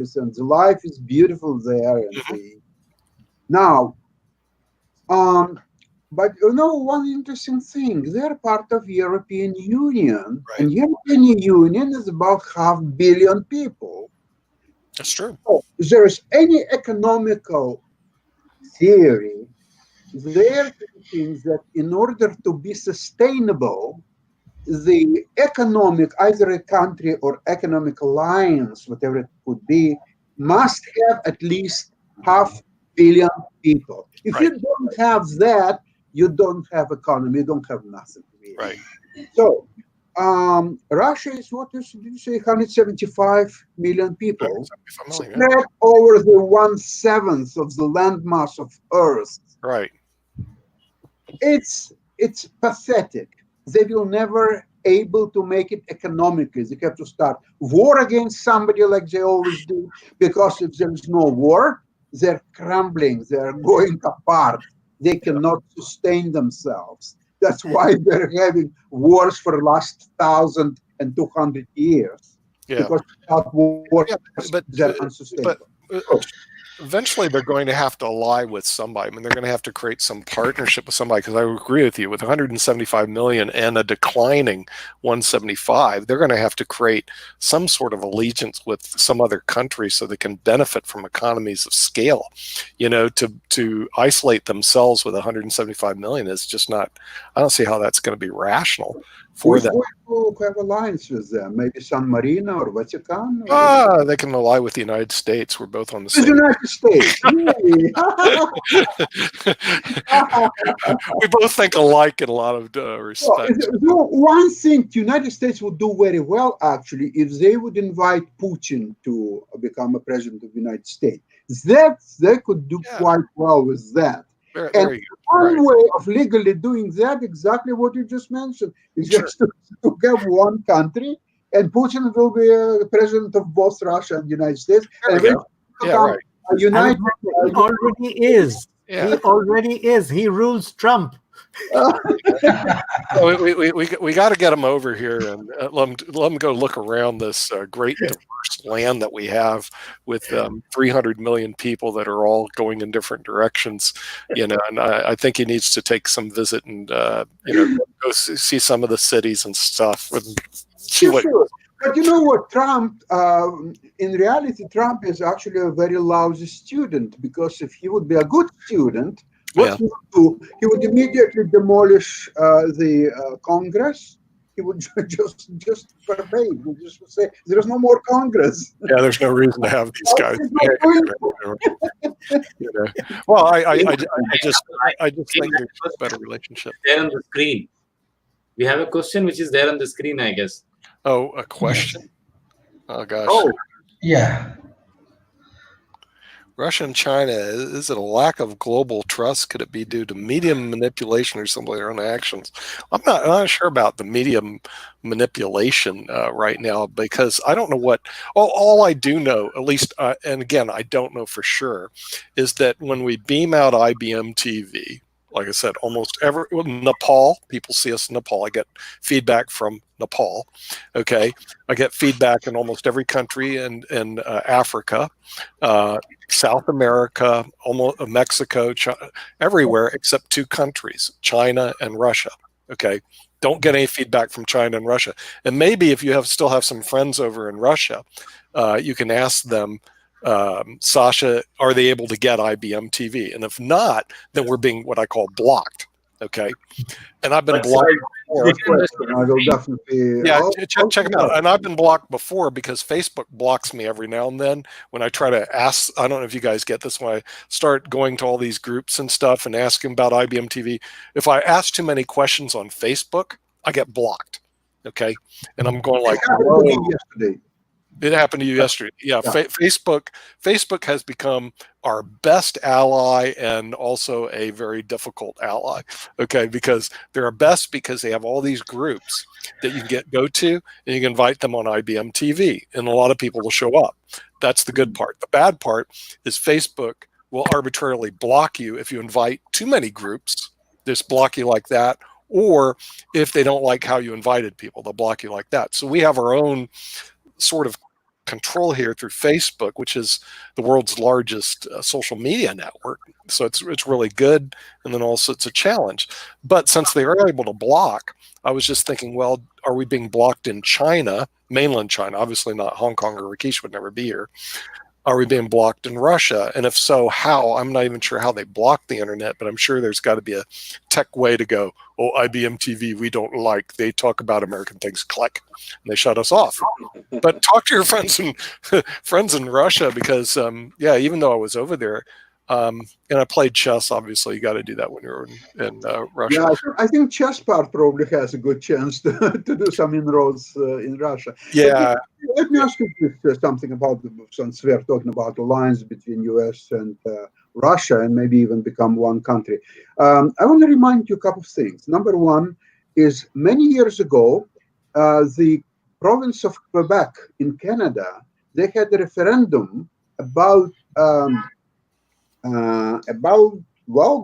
and the life is beautiful there. And Hmm. now, um, but one interesting thing, they're part of European Union, Right. and European Union is about 500 million people. That's true. So, if there is any economical theory, they're thinking that in order to be sustainable, the economic, either a country or economic alliance, whatever it could be, must have at least 500 million people. If Right. you don't have that, you don't have economy, you don't have nothing really. Right. So, Russia is what did you say, 175 million people 175 million. Yeah. spread over the 1/7 of the landmass of Earth. Right. It's pathetic. They will never able to make it economically. They have to start war against somebody like they always do, because if there is no war, they're crumbling, they're going apart. They Yeah. cannot sustain themselves. That's why they're having wars for the last 1,200 years, Yeah. because without wars Yeah. they're But unsustainable. but uh, So, eventually they're going to have to ally with somebody. I mean, they're going to have to create some partnership with somebody, because I agree with you, with 175 million and a declining 175, they're going to have to create some sort of allegiance with some other country so they can benefit from economies of scale. To isolate themselves with 175 million is just not. I don't see how that's going to be rational who for is them. going to have alliance with them? Maybe San Marino or Vatican? Or They can ally with the United States. We're both on the the same. United States, really? We both think alike in a lot of Well, respects. one thing the United States would do very well, actually, if they would invite Putin to become a president of the United States. That they could do Yeah, quite well with that. And there you go. Right. one way of legally doing that, exactly what you just mentioned, is Sure. just to have one country, and Putin will be president of both Russia and the United States, There and we go. eventually Yeah, become right. a united. Alexander, he already is. Yeah. He already is. He rules Trump. Well, we got to get them over here and let them go look around this great diverse land that we have with 300 million people that are all going in different directions. And I think he needs to take some visit and go see some of the cities and stuff and see Sure, what. sure. But you know what, Trump, in reality, Trump is actually a very lousy student, because if he would be a good student, what Yeah. he would do, he would immediately demolish the Congress. He would just forbade. He would just say, there is no more Congress. Yeah, there's no reason to have these guys. He's not doing You know. Well, I just think there's a better relationship. There on the screen. We have a question which is there on the screen, I guess. Oh, a question? Yes. Oh gosh. Oh, Yeah. Russia and China, is it a lack of global trust? Could it be due to media manipulation or simply their own actions? I'm not sure about the media manipulation right now, because I don't know what. All I do know, at least, and again, I don't know for sure, is that when we beam out IBM TV, like I said, almost Nepal, people see us in Nepal. I get feedback from Nepal. Okay, I get feedback in almost every country in Africa, South America, almost Mexico, everywhere except two countries, China and Russia. Okay, don't get any feedback from China and Russia. And maybe if you still have some friends over in Russia, you can ask them, Sasha, are they able to get IBM TV? And if not, then we're being what I call blocked. Okay, and I've been But blocked. good question. I will definitely. Yeah, I'll check them out. And I've been blocked before because Facebook blocks me every now and then when I try to ask. I don't know if you guys get this, when I start going to all these groups and stuff and asking about IBM TV. If I ask too many questions on Facebook, I get blocked. Okay, and I'm going like, It happened to me whoa. yesterday. It happened to you yesterday. Yeah, Yeah. Facebook has become our best ally and also a very difficult ally. Okay, because they're our best because they have all these groups that you can go to, and you can invite them on IBM TV, and a lot of people will show up. That's the good part. The bad part is Facebook will arbitrarily block you if you invite too many groups. Just block you like that. Or if they don't like how you invited people, they'll block you like that. So we have our own sort of control here through Facebook, which is the world's largest social media network. So it's really good, and then also it's a challenge. But since they are able to block, I was just thinking, well, are we being blocked in China, mainland China? Obviously not Hong Kong, or Rikishi would never be here. Are we being blocked in Russia? And if so, how? I'm not even sure how they block the internet, but I'm sure there's got to be a tech way to go, oh, IBM TV, we don't like. They talk about American things, click, and they shut us off. But talk to your friends in Russia, because, yeah, even though I was over there, and I played chess, obviously, you got to do that when you're in Russia. Yeah, I think Chesspart probably has a good chance to do some inroads in Russia. Yeah. Let me ask you something about, since we're talking about alliance between US and Russia, and maybe even become one country. I want to remind you a couple of things. Number one is, many years ago, the province of Quebec in Canada, they had a referendum about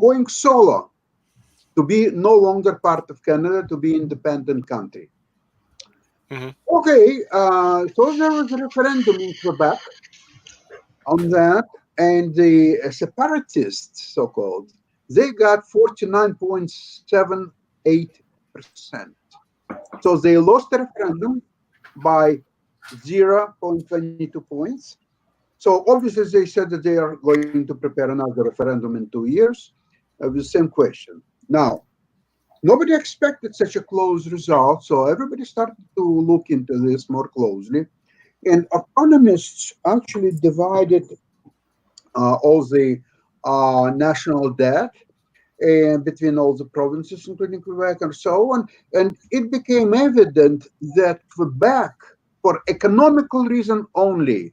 going solo, to be no longer part of Canada, to be independent country. Mm-hmm. Okay, so there was a referendum in Quebec on that, and the separatists, so-called, they got 49.78%. So they lost the referendum by 0.22 points. So obviously they said that they are going to prepare another referendum in 2 years with the same question. Now, nobody expected such a close result, so everybody started to look into this more closely. And economists actually divided all the national debt and between all the provinces, including Quebec and so on. And it became evident that Quebec, for economical reason only,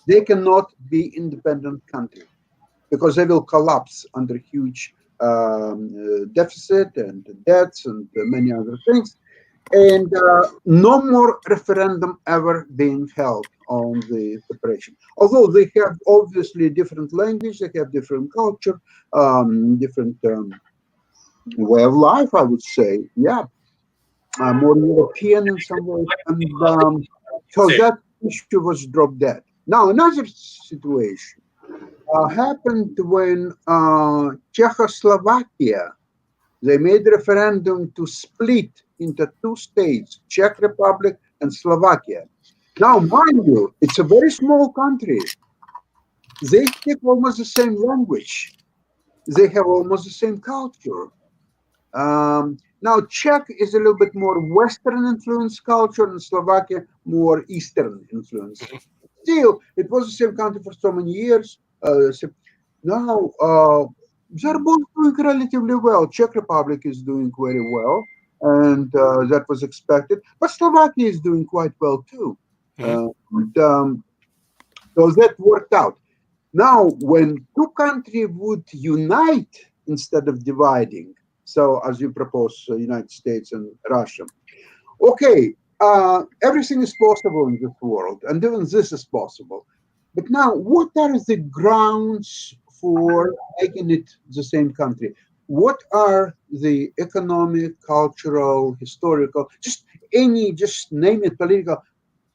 they cannot be independent country, because they will collapse under huge deficit and debts and many other things. And no more referendum ever being held on the separation. Although they have obviously different language, they have different culture, different way of life, I would say. Yeah, more European in some ways. And so that issue was dropped dead. Now, another situation happened when Czechoslovakia, they made a referendum to split into two states, Czech Republic and Slovakia. Now, mind you, it's a very small country. They speak almost the same language. They have almost the same culture. Now, Czech is a little bit more Western influenced culture, and Slovakia more Eastern influence. Still, it was the same country for so many years. Now, they're both doing relatively well. Czech Republic is doing very well, and that was expected. But Slovakia is doing quite well too. So that worked out. Now, when two countries would unite instead of dividing, so as you propose, United States and Russia, okay, everything is possible in this world, and even this is possible. But now, what are the grounds for making it the same country? What are the economic, cultural, historical, just name it, political,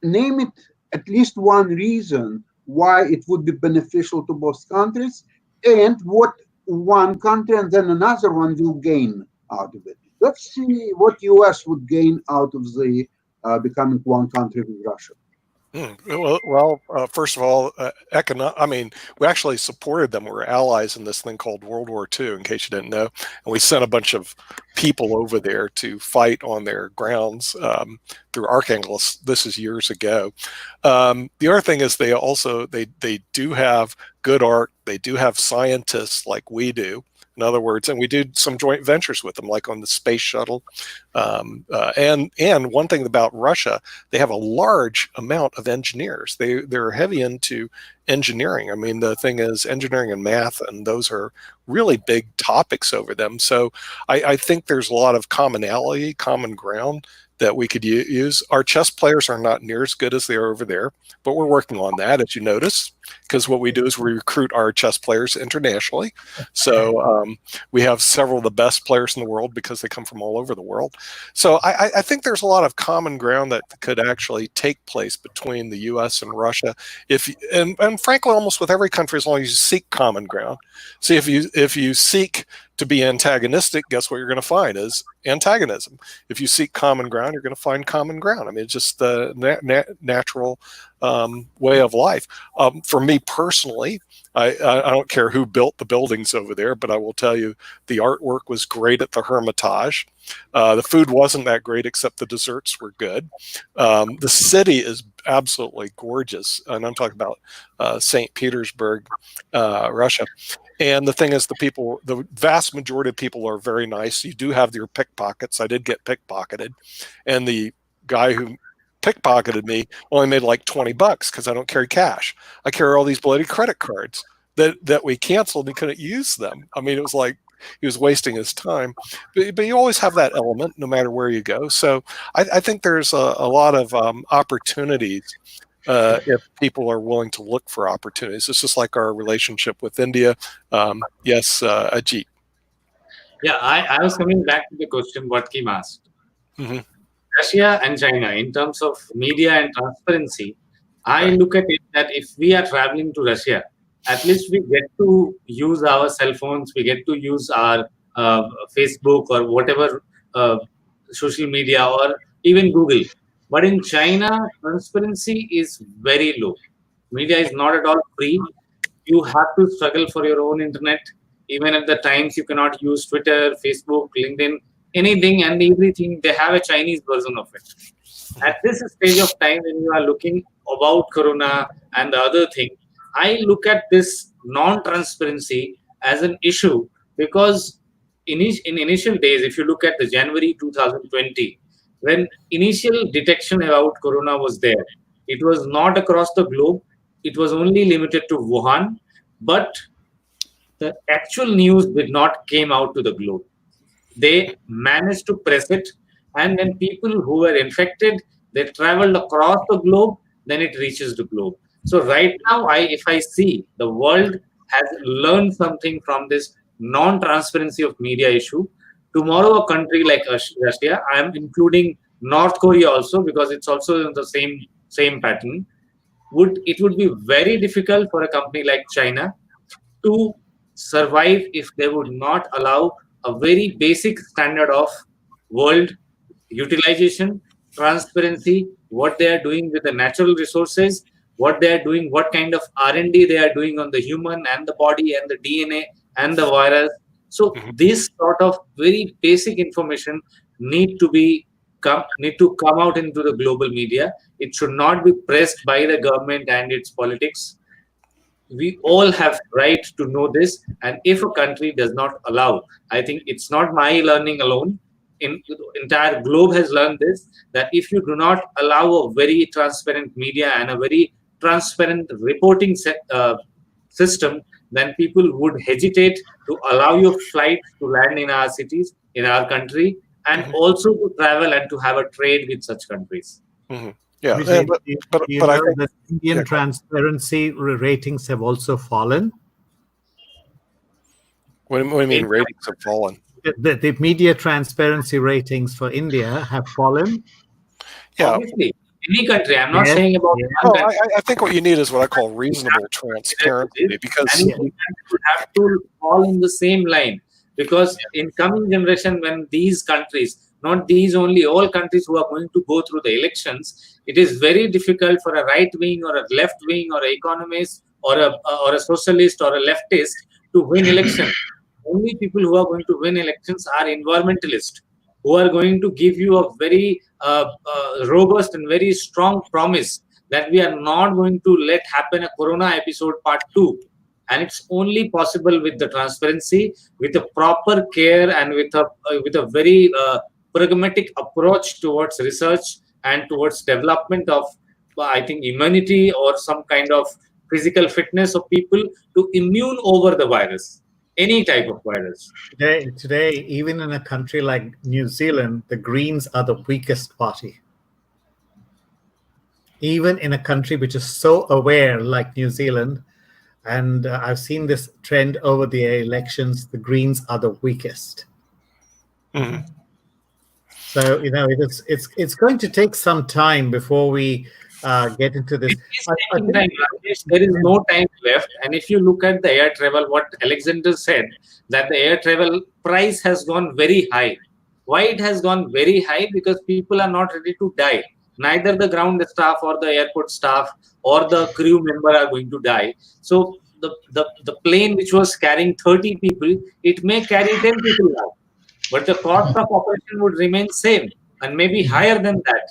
name it at least one reason why it would be beneficial to both countries, and what one country and then another one will gain out of it. Let's see what US would gain out of the becoming one country with Russia. Well, first of all, we actually supported them. We were allies in this thing called World War II, in case you didn't know. And we sent a bunch of people over there to fight on their grounds through Archangel. This is years ago. The other thing is they do have good art. They do have scientists like we do. In other words, and we did some joint ventures with them, like on the space shuttle. And one thing about Russia, they have a large amount of engineers. They're heavy into engineering. I mean, the thing is, engineering and math, and those are really big topics over them. So I think there's a lot of commonality, common ground that we could use. Our chess players are not near as good as they are over there, but we're working on that, as you notice. because what we do is we recruit our chess players internationally. So we have several of the best players in the world because they come from all over the world. So I think there's a lot of common ground that could actually take place between the U.S. and Russia, and frankly, almost with every country, as long as you seek common ground. See, if you seek to be antagonistic, guess what you're going to find is antagonism. If you seek common ground, you're going to find common ground. I mean, it's just the natural way of life. For me personally, I don't care who built the buildings over there, but I will tell you the artwork was great at the Hermitage. The food wasn't that great, except the desserts were good. The city is absolutely gorgeous, and I'm talking about St. Petersburg, Russia. And the thing is, the vast majority of people are very nice. You do have your pickpockets. I did get pickpocketed, and the guy who pickpocketed me only made like $20 because I don't carry cash. I carry all these bloody credit cards that we canceled and couldn't use them. I mean, it was like he was wasting his time. But you always have that element no matter where you go. So I think there's a lot of opportunities if people are willing to look for opportunities. It's just like our relationship with India. Yes, Ajit. Yeah, I was coming back to the question what Kim asked. Mm-hmm. Russia and China, in terms of media and transparency, I Right. look at it that if we are traveling to Russia, at least we get to use our cell phones, we get to use our Facebook or whatever social media or even Google. But in China, transparency is very low. Media is not at all free. You have to struggle for your own internet. Even at the times, you cannot use Twitter, Facebook, LinkedIn, anything and everything. They have a Chinese version of it. At this stage of time, when you are looking about Corona and the other thing, I look at this non-transparency as an issue because in initial days, if you look at the January 2020, when initial detection about Corona was there, it was not across the globe. It was only limited to Wuhan, but the actual news did not came out to the globe. They managed to press it, and when people who were infected, they traveled across the globe, then it reaches the globe. So right now, if I see the world has learned something from this non-transparency of media issue, tomorrow a country like Russia, I am including North Korea also because it's also in the same pattern. Would be very difficult for a company like China to survive if they would not allow a very basic standard of world utilization, transparency, what they are doing with the natural resources, what they are doing, what kind of R&D they are doing on the human and the body and the DNA and the virus. So Mm-hmm. this sort of very basic information need to come out into the global media. It should not be pressed by the government and its politics. We all have right to know this, and if a country does not allow, I think it's not my learning alone, the entire globe has learned this, that if you do not allow a very transparent media and a very transparent reporting system, then people would hesitate to allow your flights to land in our cities, in our country, and Mm-hmm. also to travel and to have a trade with such countries. Mm-hmm. Yeah, Abhijeet, but you I know think that Indian yeah. transparency ratings have also fallen. What do you mean ratings have fallen? The media transparency ratings for India have fallen. Yeah. Obviously, any country, I'm not Yes, saying about yes. one Well, country. I think what you need is what I call reasonable transparency, because And it would have to fall in the same line, because in coming generation, when these countries, not these only, all countries who are going to go through the elections, it is very difficult for a right wing or a left wing or an economist or a socialist or a leftist to win election. Only people who are going to win elections are environmentalists, who are going to give you a very robust and very strong promise that we are not going to let happen a Corona episode part 2. And it's only possible with the transparency, with a proper care, and with a very pragmatic approach towards research and towards development of, I think, immunity or some kind of physical fitness of people to immune over the virus, any type of virus. Today, even in a country like New Zealand, the Greens are the weakest party. even in a country which is so aware like New Zealand. And I've seen this trend over the elections. The Greens are the weakest. Mhm. So it's going to take some time before we get into this. It is I taking think, time, Rajesh. There is no time left. And if you look at the air travel, what Alexander said, that the air travel price has gone very high. Why it has gone very high? Because people are not ready to die. Neither the ground staff or the airport staff or the crew member are going to die. So the plane which was carrying 30 people, it may carry 10 people now. But the cost of operation would remain same and maybe higher than that.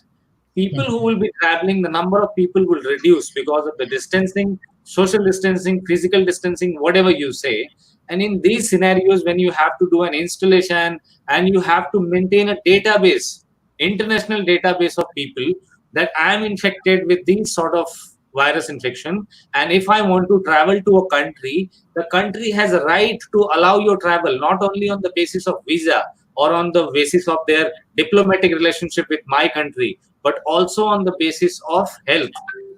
People who will be traveling, the number of people will reduce because of the distancing, social distancing, physical distancing, whatever you say. And in these scenarios, when you have to do an installation and you have to maintain a database, international database of people that I am infected with these sort of virus infection, and if I want to travel to a country, the country has a right to allow your travel, not only on the basis of visa or on the basis of their diplomatic relationship with my country, but also on the basis of health,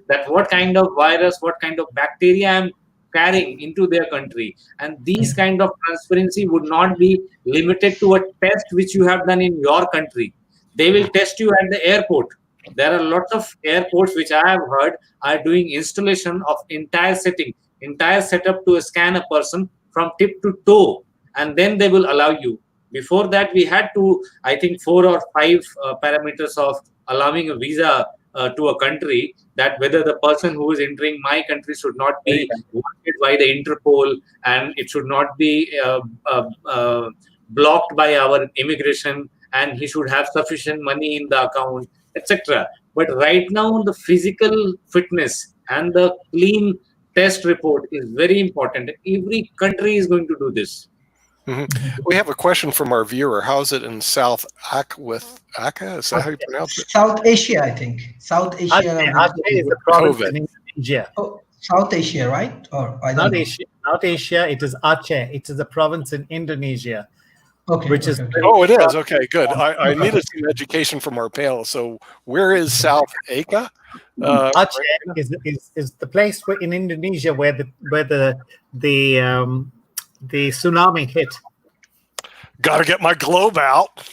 that what kind of virus, what kind of bacteria I'm carrying into their country. And these kind of transparency would not be limited to a test which you have done in your country. They will test you at the airport. There are lots of airports which I have heard are doing installation of entire setting, entire setup to scan a person from tip to toe, and then they will allow you. Before that, we had to, I think, 4 or 5 parameters of allowing a visa to a country, that whether the person who is entering my country should not be wanted by the Interpol, and it should not be blocked by our immigration, and he should have sufficient money in the account, etc. But right now, the physical fitness and the clean test report is very important. Every country is going to do this. Mhm. We have a question from our viewer. How is it in South Aka? Is that how you pronounce it? South Asia, I think. South Asia. Aceh is a province COVID. in Indonesia. Oh, South Asia, right? Or I don't Not know. Asia, not Asia. It is Aceh. It is a province in Indonesia, Okay. which is okay. Oh, it is. Okay, good. I needed some education from our panel. So where is South Aka? Aceh is the place where, in Indonesia, where the tsunami hit. Got to get my globe out.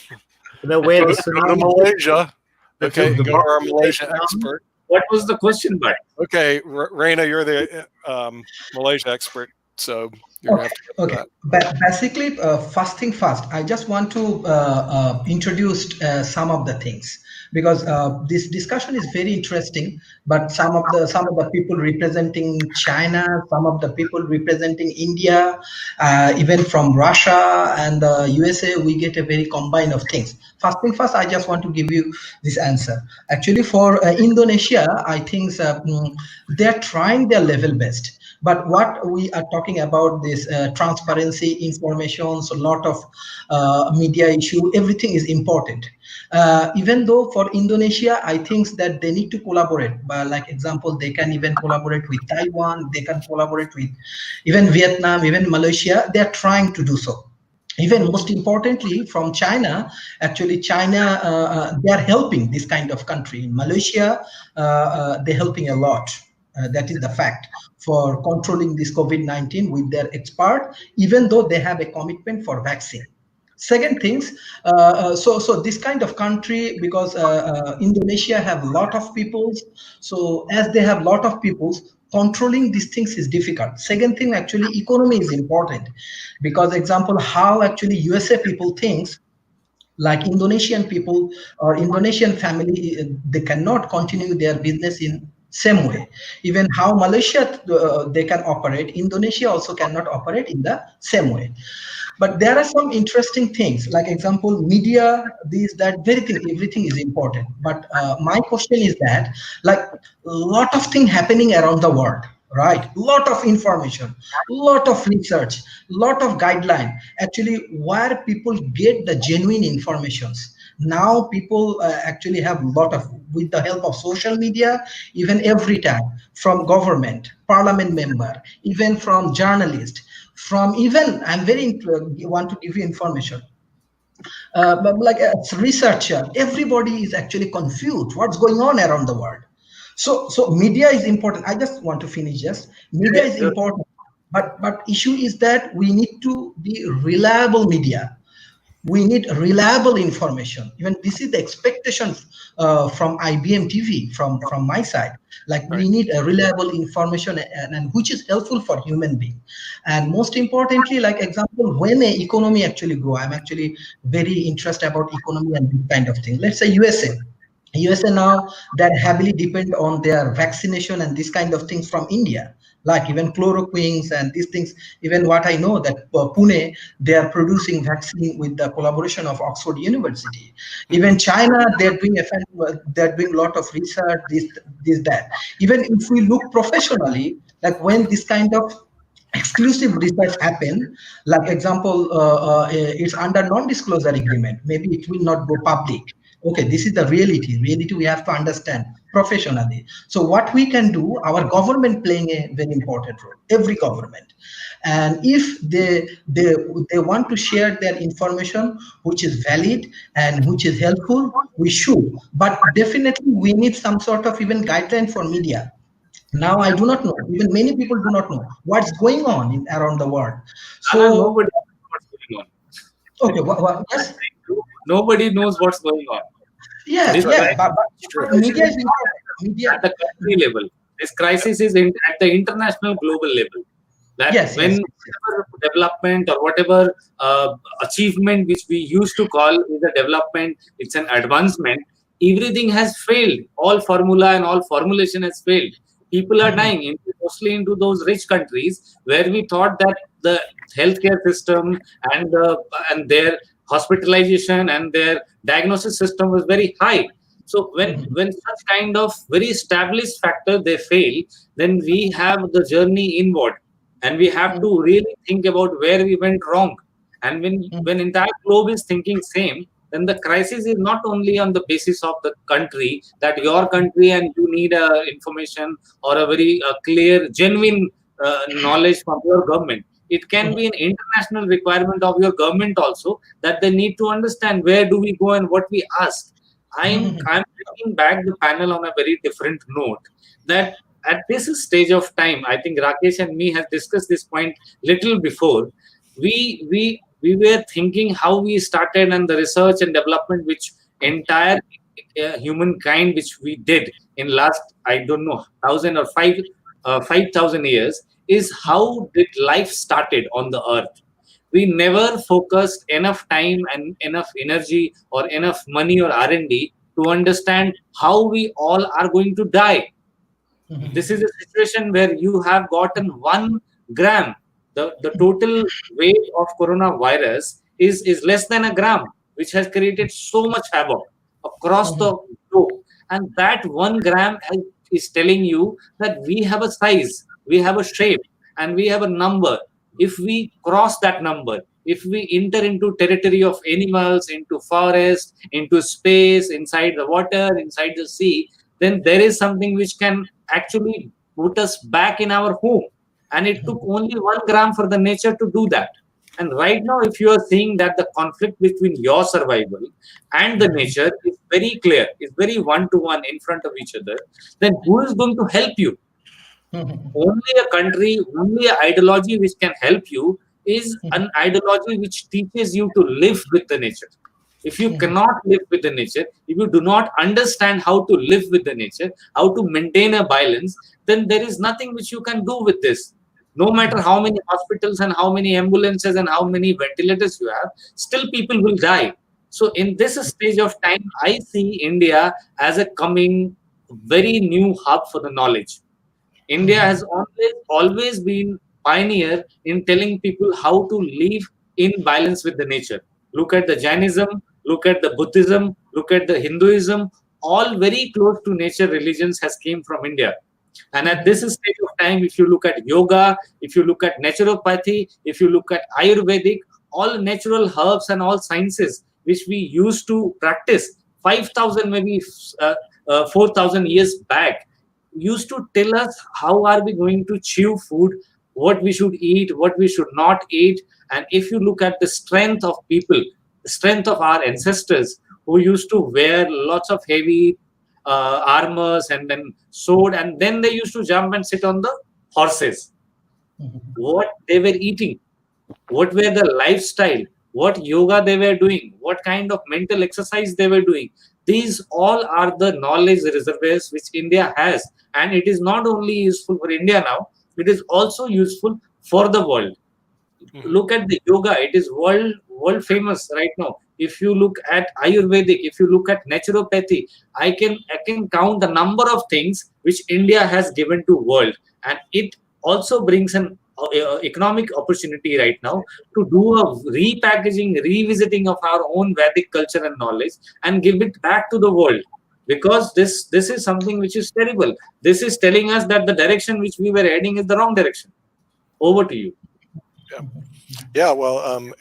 Where Go the to tsunami Malaysia. Okay, The- you're our Malaysia expert. What was the question, but Okay, Rana, you're the Malaysia expert, so you're gonna have to get Okay. that. But basically, first thing first, I just want to introduce some of the things, because this discussion is very interesting. But some of the people representing China, some of the people representing India, even from Russia and the USA, we get a very combine of things. First thing first, I just want to give you this answer. Actually, for Indonesia, I think they're trying their level best. But what we are talking about, this transparency, information, so a lot of media issue, everything is important. Even though for Indonesia, I think that they need to collaborate. But like example, they can even collaborate with Taiwan, they can collaborate with even Vietnam, even Malaysia. They are trying to do so. Even most importantly, from China, actually China, they are helping this kind of country. In Malaysia, they're helping a lot. That is the fact for controlling this COVID-19 with their expert, even though they have a commitment for vaccine. Second things, so this kind of country, because Indonesia have a lot of peoples, so as they have a lot of peoples, controlling these things is difficult. Second thing, actually economy is important, because example how actually USA people thinks, like Indonesian people or Indonesian family, they cannot continue their business in same way. Even how Malaysia they can operate, Indonesia also cannot operate in the same way. But there are some interesting things, like example media, these that very thing, everything is important. But my question is that, like, lot of thing happening around the world, right? Lot of information, lot of research, lot of guideline, actually where people get the genuine informations. Now people actually have a lot of, with the help of social media, even every time, from government, parliament member, even from journalist, from even, I'm very want to give you information, but like a researcher, everybody is actually confused what's going on around the world. So media is important. I just want to finish. Just media is Sure. important, but issue is that we need to be reliable media. We need reliable information. Even this is the expectation from IBM TV, from my side. Like Right. we need a reliable information, and which is helpful for human being. And most importantly, like example, when a economy actually grow, I'm actually very interested about economy and this kind of thing. Let's say USA now, that heavily depend on their vaccination and this kind of things from India, like even chloroquines and these things. Even what I know that Pune, they are producing vaccine with the collaboration of Oxford University. Mhm. Even China, they're doing a lot of research, this that. Even if we look professionally, like when this kind of exclusive research happen, like example, it's under non-disclosure agreement, maybe it will not go public. Okay, this is the reality we have to understand professionally. So what we can do, our government playing a very important role, every government. And if they want to share their information which is valid and which is helpful, we should. But definitely we need some sort of even guideline for media. Now I do not know, even many people do not know what's going on around the world. Rana, So nobody knows what's going on. okay, yes, Nobody knows what's going on. yeah, That's This right. yeah, crisis, It's true. media is is not important. Media, at the country level. This crisis is at the international global level. That yes, when yes, whatever development or whatever achievement which we used to call is a development, it's an advancement. Everything has failed. All formula and all formulation has failed. People are yes. dying, mostly into those rich countries where we thought that the healthcare system and and their hospitalization and their diagnosis system was very high. So when such kind of very established factor they fail, then we have the journey inward, and we have to really think about where we went wrong. And when entire globe is thinking same, then the crisis is not only on the basis of the country, that your country and you need information or a very clear genuine knowledge from your government. It can be an international requirement of your government also, that they need to understand where do we go and what we ask. I'm bringing back the panel on a very different note, that at this stage of time, I think Rakesh and me have discussed this point little before. We were thinking how we started and the research and development which entire humankind which we did in last, I don't know, 5,000 years, is how did life started on the earth. We never focused enough time and enough energy or enough money or R&D to understand how we all are going to die. This is a situation where you have gotten 1 gram. The total weight of coronavirus is less than a gram, which has created so much havoc across the globe. And that 1 gram is telling you that we have a size, we have a shape, and we have a number. If we cross that number, if we enter into territory of animals, into forest, into space, inside the water, inside the sea, then there is something which can actually put us back in our home. And it took only 1 gram for the nature to do that. And right now, if you are seeing that the conflict between your survival and the nature is very clear, is very one to one in front of each other, then who is going to help you? Only a country, only an ideology which can help you is an ideology which teaches you to live with the nature. If you cannot live with the nature, if you do not understand how to live with the nature, how to maintain a balance, then there is nothing which you can do with this. No matter how many hospitals and how many ambulances and how many ventilators you have, still people will die. So in this stage of time, I see India as a coming very new hub for the knowledge. India has always been pioneer in telling people how to live in balance with the nature. Look at the Jainism, look at the Buddhism, look at the Hinduism. All very close to nature religions has came from India. And at this stage of time, if you look at yoga, if you look at naturopathy, if you look at Ayurvedic, all natural herbs and all sciences which we used to practice 5,000, maybe 4,000 years back, used to tell us how are we going to chew food, what we should eat, what we should not eat. And if you look at the strength of people, the strength of our ancestors who used to wear lots of heavy armors and then sword, and then they used to jump and sit on the horses. What they were eating, what were the lifestyle, what yoga they were doing, what kind of mental exercise they were doing. These all are the knowledge reservoirs which India has, and it is not only useful for India now, it is also useful for the world. Look at the yoga, it is world famous right now. If you look at Ayurvedic, if you look at naturopathy, I can count the number of things which India has given to world, and it also brings an economic opportunity right now to do a repackaging, revisiting of our own Vedic culture and knowledge and give it back to the world. Because this is something which is terrible. This is telling us that the direction which we were heading is the wrong direction. Over to you. Yeah, well,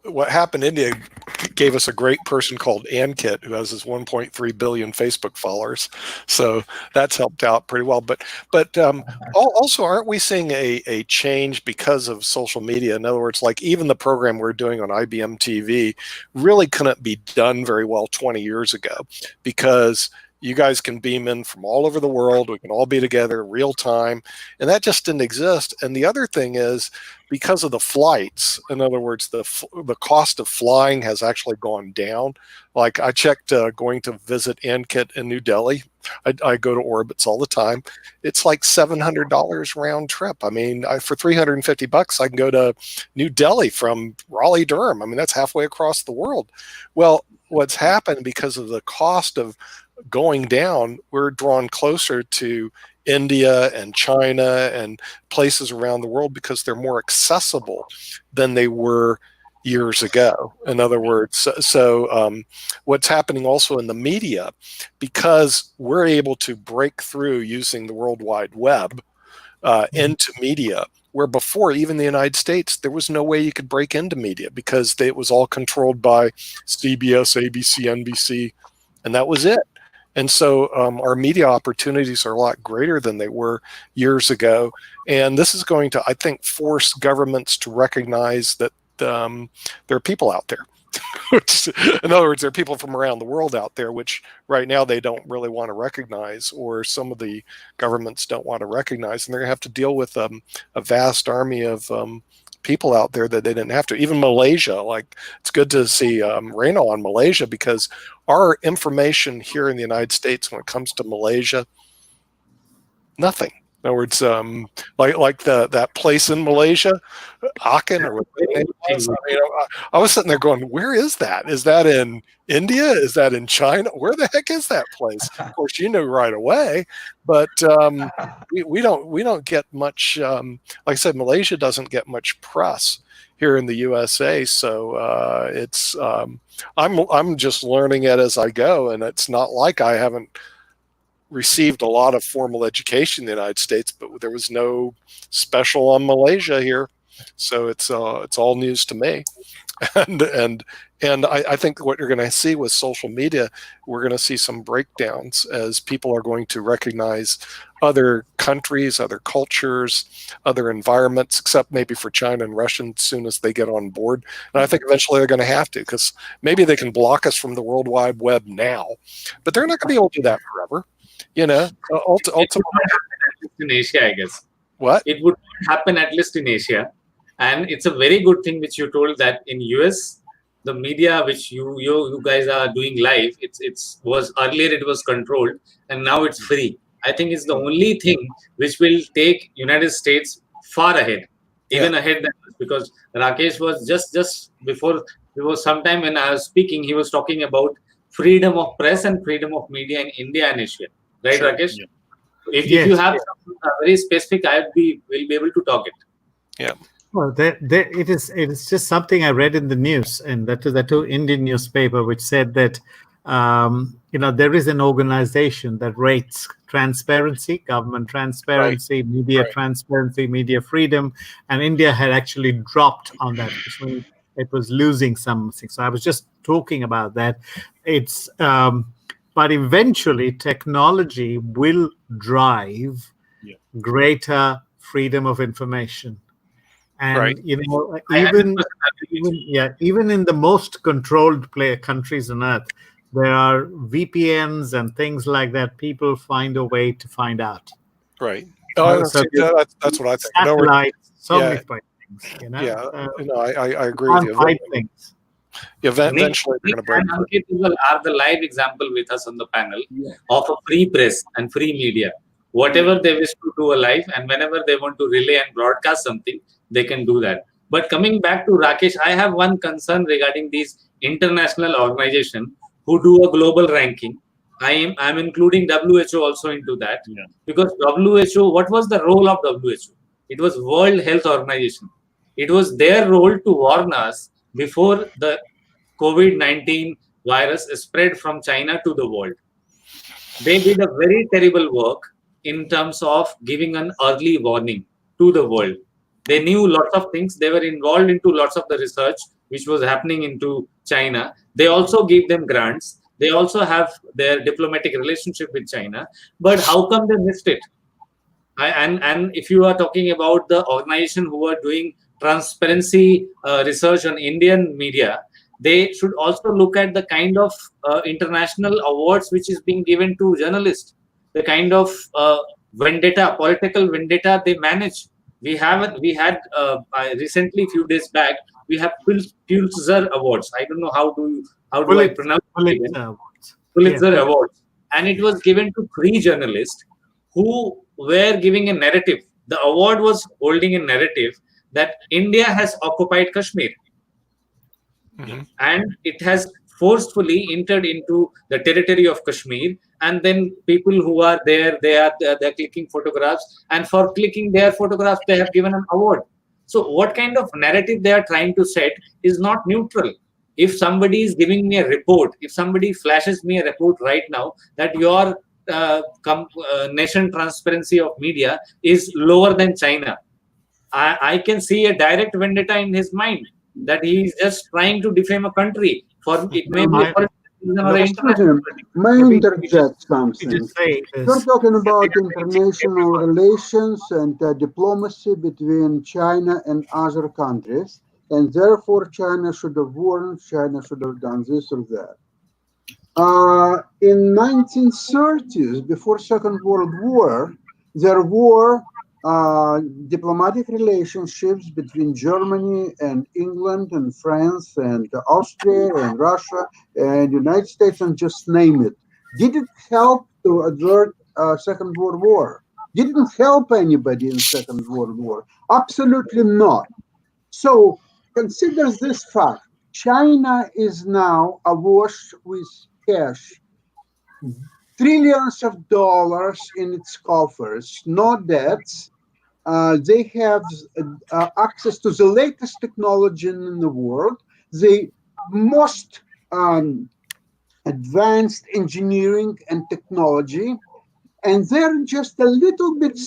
what happened in India gave us a great person called Ankit, who has his 1.3 billion Facebook followers. So that's helped out pretty well. But also, aren't we seeing a change because of social media? In other words, like even the program we're doing on IBM TV really couldn't be done very well 20 years ago because you guys can beam in from all over the world. We can all be together real time. And that just didn't exist. And the other thing is because of the flights, in other words, the cost of flying has actually gone down. Like I checked going to visit Ankit in New Delhi. I go to Orbitz all the time. It's like $700 round trip. I mean, for $350, I can go to New Delhi from Raleigh, Durham. I mean, that's halfway across the world. Well, what's happened because of the cost of going down, we're drawn closer to India and China and places around the world because they're more accessible than they were years ago. In other words, so what's happening also in the media, because we're able to break through using the World Wide Web into media, where before, even the United States, there was no way you could break into media because it was all controlled by CBS, ABC, NBC, and that was it. And so our media opportunities are a lot greater than they were years ago. And this is going to, I think, force governments to recognize that there are people out there. In other words, there are people from around the world out there, which right now they don't really want to recognize, or some of the governments don't want to recognize. And they're going to have to deal with a vast army of people out there that they didn't have to. Even Malaysia, like it's good to see Rana on Malaysia, because our information here in the United States when it comes to Malaysia, nothing. In other words, like that place in Malaysia, Aachen, or what the name was. I was sitting there going, where is that? Is that in India? Is that in China? Where the heck is that place? Of course, you knew right away, but we don't get much. Like I said, Malaysia doesn't get much press here in the USA, so it's I'm just learning it as I go, and it's not like I haven't received a lot of formal education in the United States, but there was no special on Malaysia here, so it's all news to me. And I think what you're going to see with social media, we're going to see some breakdowns as people are going to recognize other countries, other cultures, other environments, except maybe for China and Russia as soon as they get on board. And I think eventually they're going to have to, because maybe they can block us from the World Wide Web now, but they're not going to be able to do that forever. You know, ultimately, in Asia, I guess. What? It would happen at least in Asia. And it's a very good thing which you told, that in US, the media which you guys are doing live, was earlier it was controlled, and now it's free. I think it's the only thing which will take United States far ahead, even ahead than us, because Rakesh was just before sometime when I was speaking, he was talking about freedom of press and freedom of media in India and Asia. Right, sure. Rakesh? Yeah. If you have something very specific, will be able to talk it. Yeah. Well, it is just something I read in the news, and that Indian newspaper, which said that there is an organization that rates transparency, government transparency, media transparency, media freedom, and India had actually dropped on that, which means it was losing something. So I was just talking about that. It's but eventually technology will drive greater freedom of information. And even in the most controlled countries on earth, there are VPNs and things like that. People find a way to find out. Right. Oh, So see, that's what I think. No, satellites, so yeah, many things, yeah. Uh, I agree with can't you. hide things. Nick, Eventually, they're Nick going to break and through. Ankit are the live example with us on the panel Yeah. of a free press and free media. Whatever they wish to do a live, and whenever they want to relay and broadcast something, they can do that. But coming back to Rakesh, I have one concern regarding these international organizations who do a global ranking. I'm including WHO also into that, because WHO, what was the role of WHO? It was World Health Organization. It was their role to warn us before the COVID-19 virus spread from China to the world. They did a very terrible work in terms of giving an early warning to the world. They knew lots of things. They were involved into lots of the research which was happening into China. They also gave them grants. They also have their diplomatic relationship with China. But how come they missed it? And if you are talking about the organization who are doing transparency research on Indian media, they should also look at the kind of international awards which is being given to journalists, the kind of political vendetta they manage. We had recently, few days back, we have Pulitzer Awards. I don't know how do I pronounce it again? Pulitzer Awards. Yeah, Pulitzer Awards, and it was given to three journalists who were giving a narrative. The award was holding a narrative that India has occupied Kashmir, and it has forcefully entered into the territory of Kashmir. And then people who are there, they're clicking photographs, and for clicking their photographs, they have given an award. So, what kind of narrative they are trying to set is not neutral. If somebody is giving me a report, if somebody flashes me a report right now that your nation transparency of media is lower than China, I can see a direct vendetta in his mind that he is just trying to defame a country. For it may be a political reason or an Excuse international me, may I maybe interject we something? just say You're this. talking about international relations and diplomacy between China and other countries, and therefore China should have warned, China should have done this or that. In 1930s, before Second World War, there were diplomatic relationships between Germany and England and France and Austria and Russia and United States and just name it. Did it help to avert Second World War? Didn't help anybody in Second World War. Absolutely not. So consider this fact. China is now awash with cash, trillions of dollars in its coffers, no debts. They have access to the latest technology in the world, the most advanced engineering and technology, and they're just a little bit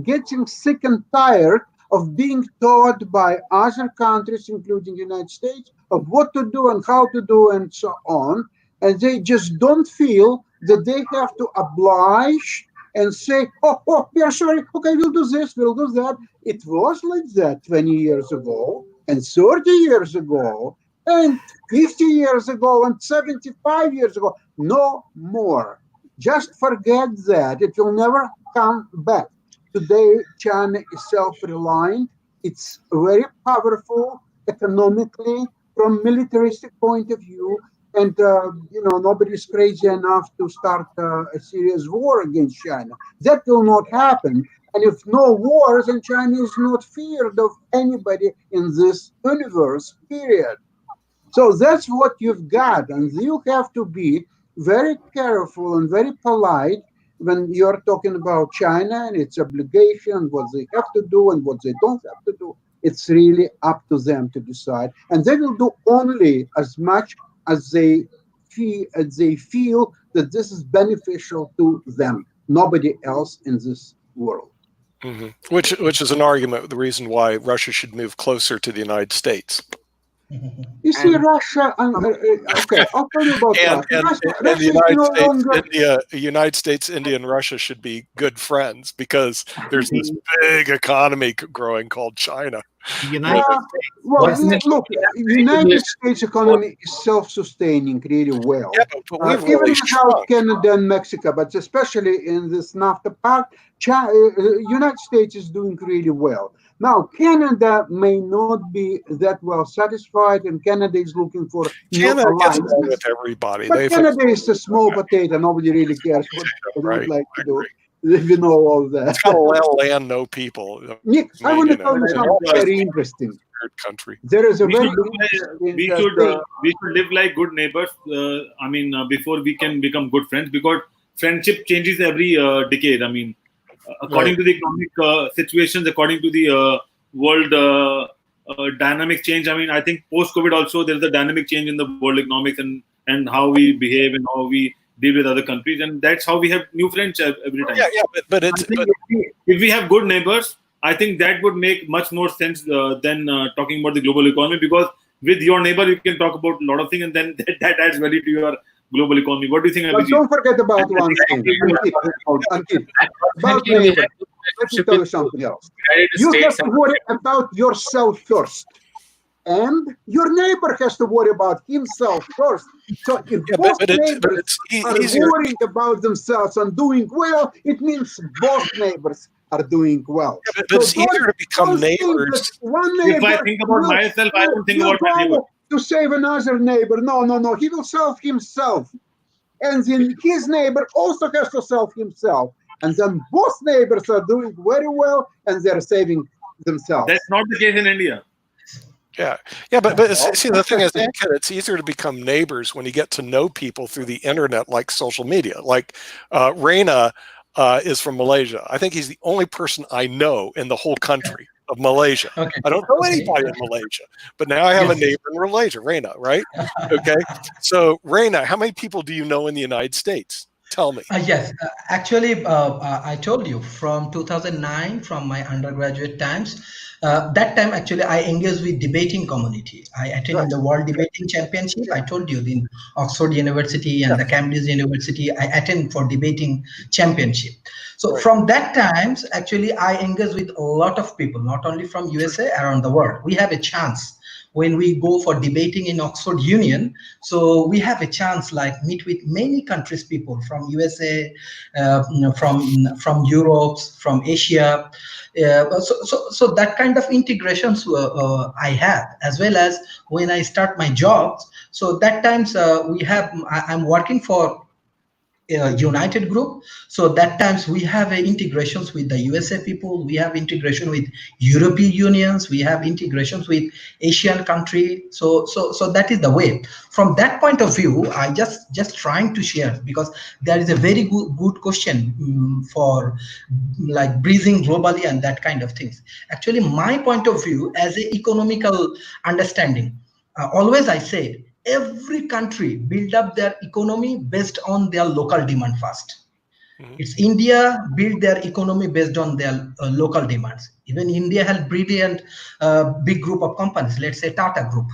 getting sick and tired of being taught by other countries, including the United States, of what to do and how to do and so on. And they just don't feel that they have to oblige and say, oh, yeah, sorry, okay, we'll do this, we'll do that. It was like that 20 years ago and 30 years ago and 50 years ago and 75 years ago. No more. Just forget that. It will never come back. Today, China is self-reliant. It's very powerful economically from militaristic point of view. And, nobody's crazy enough to start a serious war against China. That will not happen. And if no wars, then China is not feared of anybody in this universe, period. So that's what you've got. And you have to be very careful and very polite when you're talking about China and its obligation, what they have to do and what they don't have to do. It's really up to them to decide. And they will do only as much as they feel that this is beneficial to them, nobody else in this world. Which is an argument, the reason why Russia should move closer to the United States. You see, And Russia, okay, I'll tell you about and Russia. the Russia is United no States, longer. United States, India, and Russia should be good friends because there's this big economy growing called China. The United Uh, States. well, Definitely, look, we have very good United relations States with both. economy is self-sustaining really Yeah, well. but we've Even really without shrunk. Canada and Mexico, but especially in this NAFTA part, United States is doing really well. Now, Canada may not be that well satisfied, and Canada is looking for new Canada gets along with alliances. everybody. But They think, Canada is a small potato. Nobody really cares what they would right? like I to do. agree. We know all It's that. got a lot of land, no people. I Nick, I mean, want to you know, tell you But I in think something all ways, very it's interesting. a weird country. There is a we very should look like interesting that we should live like good neighbors. Before we can become good friends, because friendship changes every decade. Right. According to the economic situations, according to the world dynamic change. I think post COVID also there is a dynamic change in the world economics, and how we behave and how we deal with other countries, and that's how we have new friends every time. Yeah, but I it's think if we have good neighbors, I think that would make much more sense than talking about the global economy, because with your neighbor you can talk about a lot of things, and then that adds value to your global economy. What do you think, but Abhijeet? don't forget about one thing. Exactly, we Ankit, have Ankit, about Unfortunately, we neighbor. had good Let me relationship tell with you something else. United You have States to and worry about yourself first. And your neighbor has to worry about himself first. So if yeah, both but neighbors it's are easier. worrying about themselves and doing well, it means both neighbors are doing well. Yeah, but So it's easier to become don't think that neighbors. one If I neighbor think about myself, I don't think will about my neighbor. go to save another neighbor. No. He will save himself. And then his neighbor also has to save himself. And then both neighbors are doing very well and they're saving themselves. That's not the case in India. Yeah, but Well, see, the thing is, it's easier to become neighbors when you get to know people through the internet, like social media. Like Rana is from Malaysia. I think he's the only person I know in the whole country of Malaysia. Okay. I don't know Okay. anybody in Malaysia, but now I have a Yes. neighbor in Malaysia, Rana, right? Okay. So, Rana, how many people do you know in the United States? Tell me. Yes, actually, I told you from 2009, from my undergraduate times. That time, actually, I engaged with debating community. I attended right. the World Debating Championship. I told you in Oxford University and Yeah, the Cambridge University. I attend for debating championship. So right. from that times, actually, I engage with a lot of people, not only from Sure. USA, around the world. We have a chance when we go for debating in Oxford Union. So we have a chance like meet with many countries people from USA, from Europe, from Asia. So that kind of integrations I have, as well as when I start my jobs. So that times I'm working for United Group. So that times we have integrations with the USA people, we have integration with European Unions, we have integrations with Asian country. So that is the way. From that point of view, I just trying to share, because there is a very good question for like breathing globally and that kind of things. Actually, my point of view as a economical understanding, always I said every country build up their economy based on their local demand first. Mhm. It's India build their economy based on their local demands. Even India has brilliant big group of companies. Let's say Tata Group,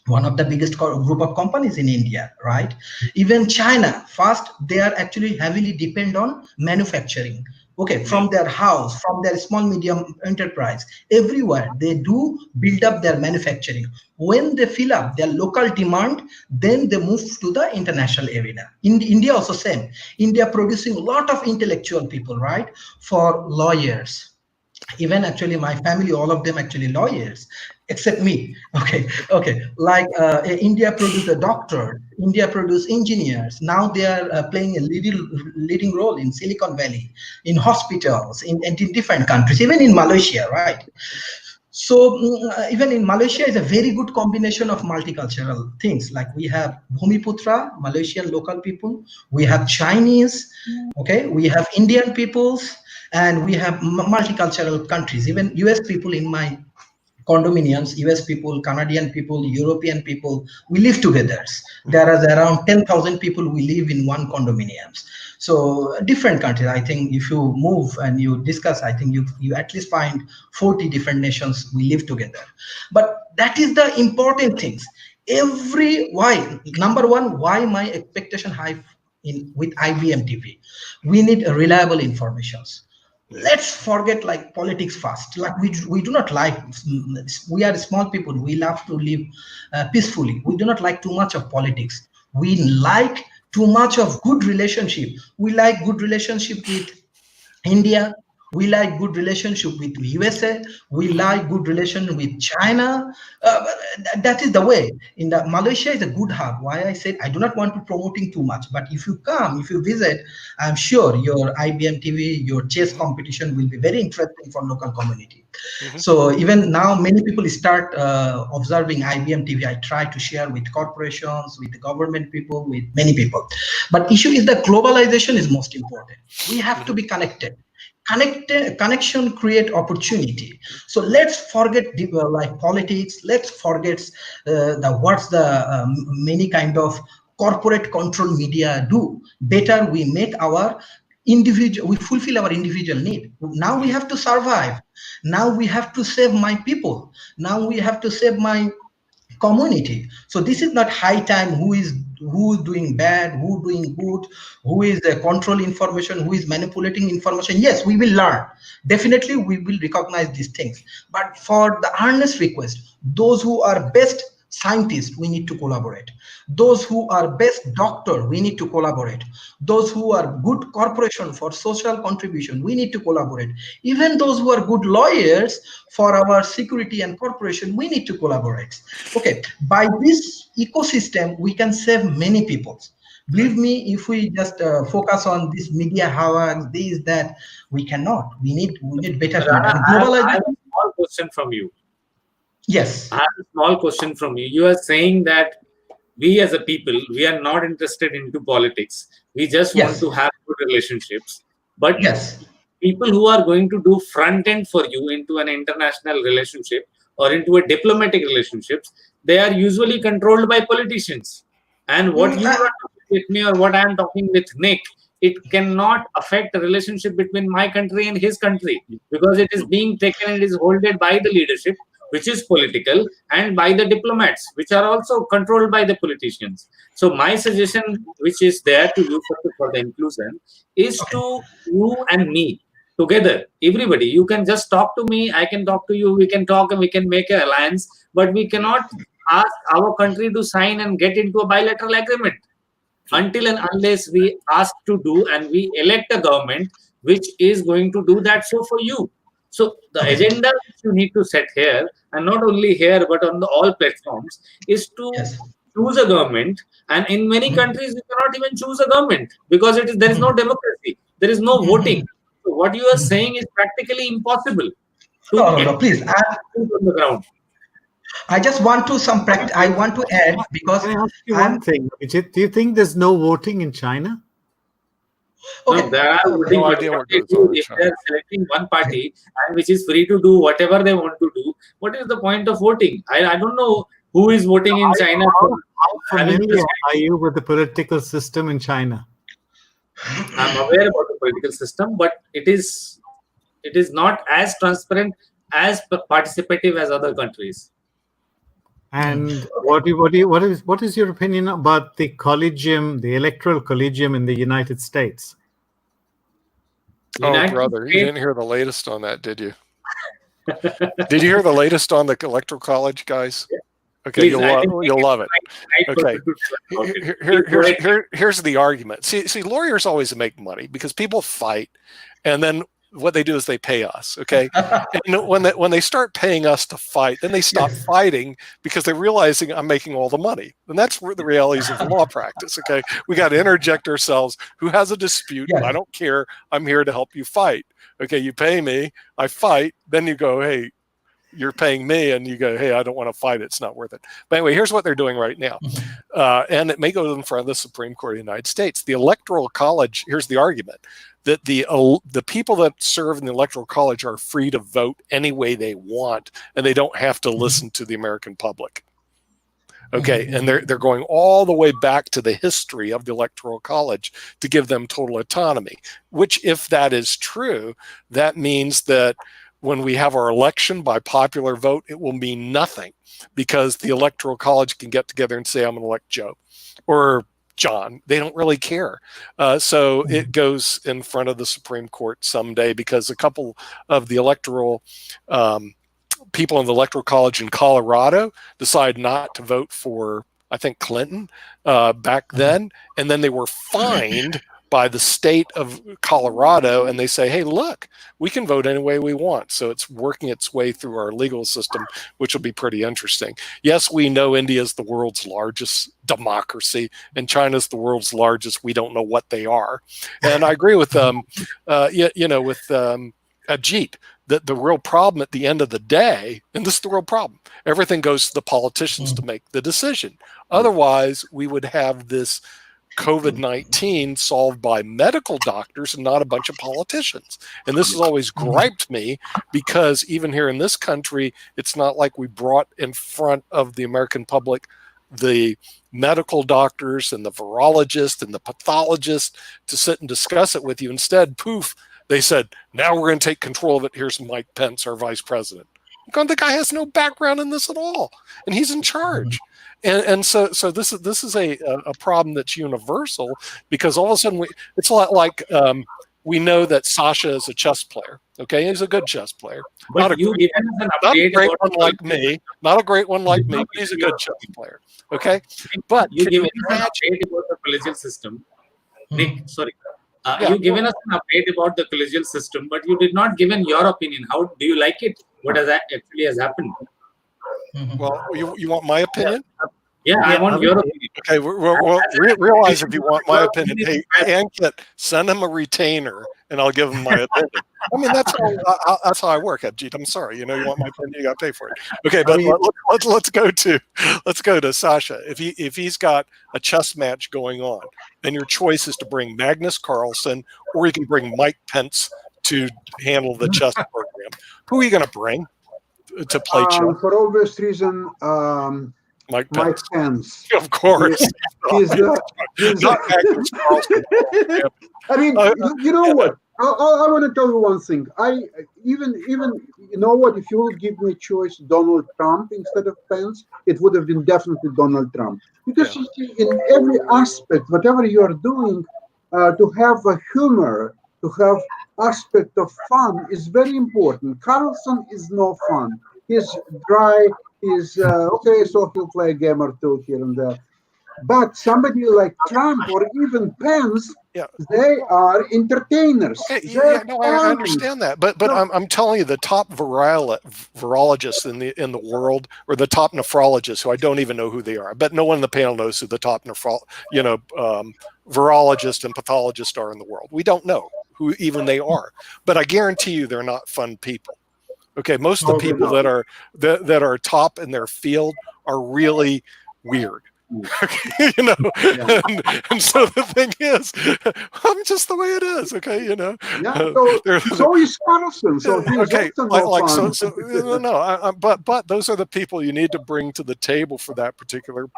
one of the biggest group of companies in India, right? Even China, first they are actually heavily depend on manufacturing. Okay, Yeah. from their house, from their small medium enterprise, everywhere they do build up their manufacturing. When they fill up their local demand, then they move to the international arena. In India also same. India producing a lot of intellectual people, right? For lawyers, even actually my family, all of them actually lawyers except me. Okay, like India produced a doctor, India produced engineers. Now they are playing a leading role in Silicon Valley, in hospitals, and in different countries, even in Malaysia, right? So even in Malaysia is a very good combination of multicultural things. Like we have Bhumiputra, Malaysian local people, we have Chinese, okay, we have Indian peoples, and we have multicultural countries. Even US people in my condominiums, US people, Canadian people, European people, we live together. Mhm. There are around 10,000 people we live in one condominiums. So different countries. I think if you move and you discuss, I think you at least find 40 different nations we live together. But that is the important things. Every why number one, why my expectation high in with IBM TV? We need reliable informations. Let's forget like politics first. Like we do not like, we are small people, we love to live peacefully. We do not like too much of politics. We like too much of good relationship. We like good relationship with India. We like good relationship with USA. We like good relation with China. That is the way. In the Malaysia is a good hub. Why I said I do not want to promoting too much, but if you come, if you visit, I'm sure your IBM TV, your chess competition will be very interesting for local community. So even now, many people start observing IBM TV. I try to share with corporations, with the government people, with many people. But issue is that globalization is most important. We have to be connected. Connection create opportunity. So let's forget like politics. Let's forget the what's the many kind of corporate control media do. Better we make our individual, we fulfill our individual need. Now we have to survive. Now we have to save my people. Now we have to save my community. So this is not high time who is doing bad, who doing good, who is control information, who is manipulating information. Yes, we will learn. Definitely we will recognize these things. But for the earnest request, those who are best scientists, we need to collaborate. Those who are best doctor, we need to collaborate. Those who are good corporation for social contribution, we need to collaborate. Even those who are good lawyers for our security and corporation, we need to collaborate. Okay, by this ecosystem, we can save many people. Believe me, if we just focus on this media hawks, this, that, we cannot. We need better thing. Rana, And I have globalization. a small question from you. Yes. I have a small question from you. You are saying that we as a people, we are not interested into politics. We just want Yes. to have good relationships. But Yes. people who are going to do front end for you into an international relationship or into a diplomatic relationships, they are usually controlled by politicians. And what you are talking with me or what I am talking with Nick, it cannot affect the relationship between my country and his country because it is being taken and is holded by the leadership, which is political, and by the diplomats, which are also controlled by the politicians. So my suggestion, which is there to you for the inclusion, is Okay. to you and me together, everybody. You can just talk to me, I can talk to you, we can talk and we can make an alliance, but we cannot ask our country to sign and get into a bilateral agreement until and unless we ask to do and we elect a government which is going to do that so for you. So the Okay. agenda which you need to set here, and not only here but on the all platforms, is to Yes. choose a government. And in many countries you cannot even choose a government because there is no democracy, there is no voting. So what you are saying is practically impossible to No, no, no. Please, execute on the ground. I just want to some practice. I want to add because Can I ask you I'm one thing, Abhijeet? Do you think there's no voting in China? No, okay. there are I have voting, no but idea what what they goes do, on in if they China. are selecting one party and which is free to do whatever they want to do, what is the point of voting? I don't know who is voting in China for How having familiar this. are you with the political system in China? I'm aware about the political system, but it is not as transparent, as participative as other countries. And what is your opinion about the collegium, the electoral collegium in the United States? Oh, United brother, you States, didn't hear the latest on that, did you? Did you hear the latest on the electoral college, guys? Okay, please, I think you'll love it. right Okay, person to tell about it. here's the argument. See, lawyers always make money because people fight, and then what they do is they pay us. Okay, and when they start paying us to fight, then they stop Yes. fighting because they're realizing I'm making all the money, and that's the realities of law practice. Okay, we got to interject ourselves. Who has a dispute? Yes. I don't care. I'm here to help you fight. Okay, you pay me, I fight. Then you go, hey, you're paying me, and you go, hey, I don't want to fight. It's not worth it. But anyway, here's what they're doing right now. And it may go in front of the Supreme Court of the United States. The Electoral College, here's the argument, that the people that serve in the Electoral College are free to vote any way they want, and they don't have to listen to the American public. Okay, and they're going all the way back to the history of the Electoral College to give them total autonomy, which, if that is true, that means that when we have our election by popular vote, it will mean nothing because the Electoral College can get together and say, I'm going to elect Joe. Or John. They don't really care. So it goes in front of the Supreme Court someday because a couple of the electoral people in the Electoral College in Colorado decide not to vote for, I think, Clinton back then. And then they were fined by the state of Colorado, and they say, hey, look, we can vote any way we want. So it's working its way through our legal system, which will be pretty interesting. Yes, we know India is the world's largest democracy, and China's the world's largest. We don't know what they are. And I agree with Abhijeet, that the real problem at the end of the day, and this is the real problem, everything goes to the politicians to make the decision. Otherwise, we would have this COVID-19 solved by medical doctors and not a bunch of politicians. And this has always griped me because even here in this country, it's not like we brought in front of the American public the medical doctors and the virologists and the pathologists to sit and discuss it with you. Instead, poof, they said, now we're going to take control of it. Here's Mike Pence, our vice president. The guy has no background in this at all, and he's in charge. And so this is a problem that's universal, because all of a sudden it's a lot like we know that Sasha is a chess player. Okay, he's a good chess player. Not a great one like me. Not a great one like me, but he's a good chess player. Okay, but you given us an update about the collegial system, Nick. Sorry. You've given us an update about the collegial system, but you did not given your opinion. How do you like it? What actually has happened? Well, you want my opinion? Yeah, I want your opinion. Okay, realize if you want my opinion, hey, Ankit, send him a retainer, and I'll give him my opinion. I mean, that's how I work, Abhijeet. I'm sorry, you want my opinion, you got to pay for it. Okay, but let's go to Sasha. If he's got a chess match going on, and your choice is to bring Magnus Carlsen, or you can bring Mike Pence to handle the chess program. Who are you going to bring to play chess? For obvious reason, Mike Pence. Of course. He's not Magnus Carlsen. I mean, you know what? I want to tell you one thing. Even you know what? If you would give me a choice, Donald Trump instead of Pence, it would have been definitely Donald Trump. Because you see, in every aspect, whatever you are doing, to have a humor, to have aspect of fun is very important. Carlson is no fun. He's dry. He's okay, so he'll play a game or two here and there. But somebody like Trump or even Pence, they are entertainers. I understand that, but I'm telling you, the top virologists in the world, or the top nephrologists, who I don't even know who they are, but no one in the panel knows who the top virologists and pathologists are in the world. We don't know who even they are, but I guarantee you they're not fun people. Okay, most of the people that are top in their field are really weird. Okay, and so the thing is, I'm just the way it is. Okay, so is Carlson. So okay, but those are the people you need to bring to the table for that particular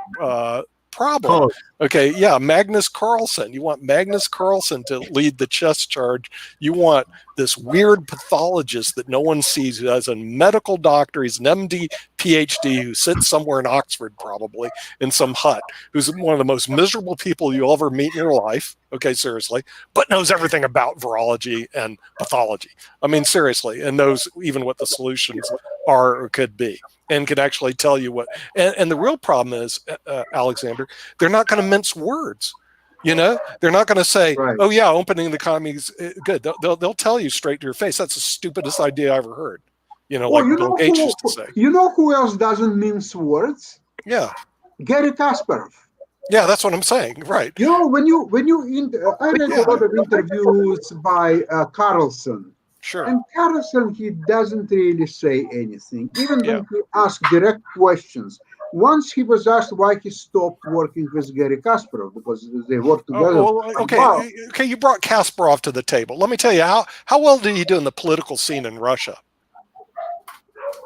problem. Okay, Magnus Carlsen. You want Magnus Carlsen to lead the chess charge. You want this weird pathologist that no one sees, who has a medical doctor. He's an MD, PhD, who sits somewhere in Oxford, probably in some hut, who's one of the most miserable people you'll ever meet in your life. Okay, seriously, but knows everything about virology and pathology. I mean, seriously, and knows even what the solutions are or could be, and can actually tell you what. And the real problem is, Alexander, they're not going to mince words. They're not going to say, "Oh yeah, opening the economy is good." They'll tell you straight to your face, "That's the stupidest idea I ever heard." Like Bill Gates used to say. You know who else doesn't mince words? Yeah, Garry Kasparov. Yeah, that's what I'm saying. Right. I read a lot of interviews by Carlson. Sure. And Carlson, he doesn't really say anything, even when he asks direct questions. Once he was asked why he stopped working with Garry Kasparov, because they worked together. Okay, you brought Kasparov to the table. Let me tell you, how well did he do in the political scene in Russia?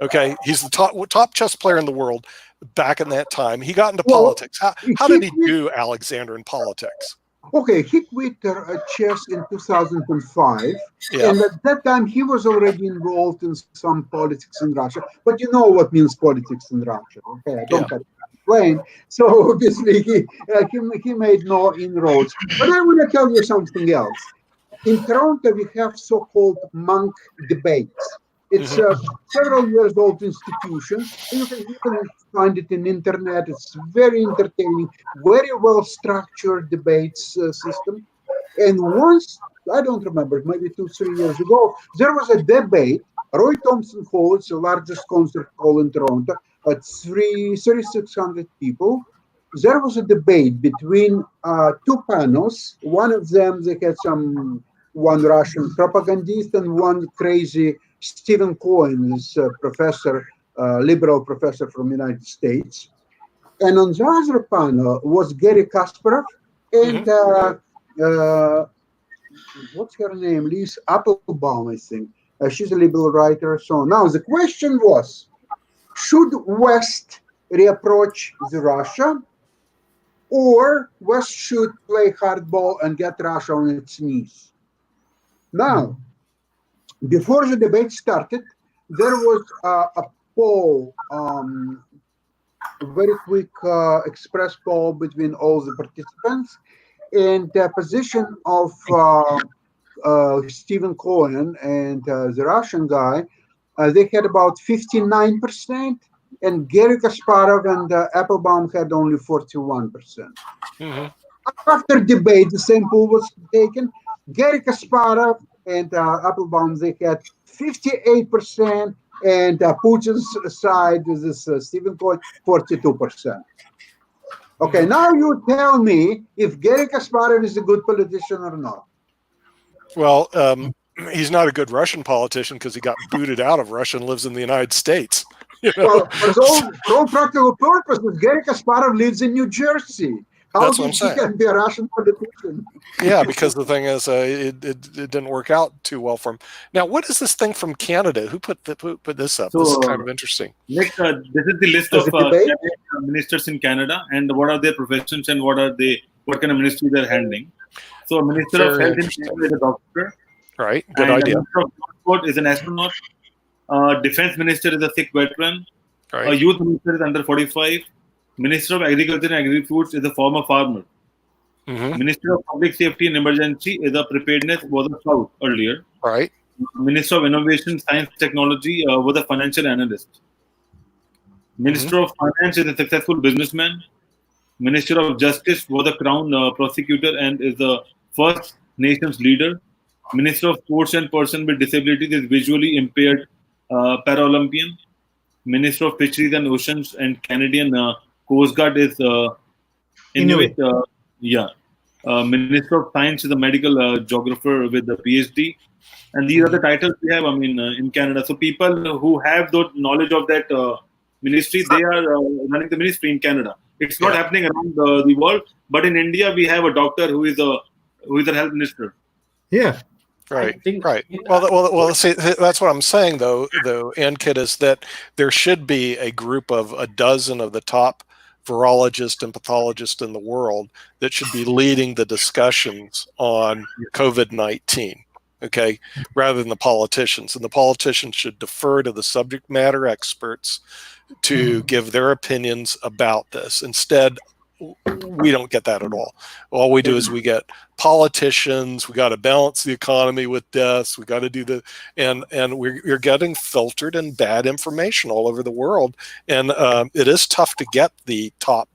Okay, he's the top chess player in the world back in that time. He got into politics. How did he do, Alexander, in politics? Okay, he quit chess in 2005, and at that time he was already involved in some politics in Russia. But you know what means politics in Russia, okay? I don't have explain. So obviously he made no inroads. But I want to tell you something else. In Toronto, we have so-called monk debates. It's a several years old institution. You can find it in internet. It's very entertaining, very well structured debates system. And once, I don't remember, maybe 2, 3 years ago, there was a debate. Roy Thompson Hall, it's the largest concert hall in Toronto, at 3,600 people. There was a debate between two panels. One of them, they had one Russian propagandist and one crazy Stephen Cohen, this professor, liberal professor from the United States. And on the other panel was Gary Kasparov and what's her name? Lise Applebaum, I think. She's a liberal writer. So now the question was, should West reapproach the Russia, or West should play hardball and get Russia on its knees? Now, before the debate started, there was a poll, a very quick express poll between all the participants, and the position of Stephen Cohen and the Russian guy, they had about 59%, and Gary Kasparov and Applebaum had only 41%. After debate, the same poll was taken. Gary Kasparov and Applebaum, they had 58%, and Putin's side, this Stephen Cohen, 42%. Okay, now you tell me if Gary Kasparov is a good politician or not. Well, he's not a good Russian politician because he got booted out of Russia and lives in the United States. You know? Well, for all practical purposes, Gary Kasparov lives in New Jersey. How he can be a Russian politician? Yeah, because the thing is, it didn't work out too well for him. Now, what is this thing from Canada? Who put this up? So, this is kind of interesting. Nick, this is the list of ministers in Canada, and what are their professions and what kind of ministry they're handling. So, a minister of health in Canada is a doctor. Right, good idea. A minister of transport is an astronaut. Defense minister is a Sikh veteran. Right. A youth minister is under 45. Minister of Agriculture and Agri-Foods is a former farmer. Minister of Public Safety and Emergency is a preparedness, was a scout earlier. Right. Minister of Innovation, Science, Technology was a financial analyst. Minister of Finance is a successful businessman. Minister of Justice was a crown prosecutor and is the First Nations leader. Minister of Sports and Person with Disabilities is visually impaired Paralympian. Minister of Fisheries and Oceans and Canadian Coast Guard is Inuit. Minister of Science is a medical geographer with a PhD. And these are the titles we have, in Canada. So people who have the knowledge of that ministry, they are running the ministry in Canada. It's not happening around the world, but in India, we have a doctor who is a health minister. Yeah. Right. Well, see, that's what I'm saying, though, Ankit, is that there should be a group of a dozen of the top virologists and pathologists in the world that should be leading the discussions on COVID-19, okay, rather than the politicians. And the politicians should defer to the subject matter experts to give their opinions about this. Instead, we don't get that at all. All we do is we get politicians. We got to balance the economy with deaths. We got to do and you're getting filtered and bad information all over the world. And it is tough to get the top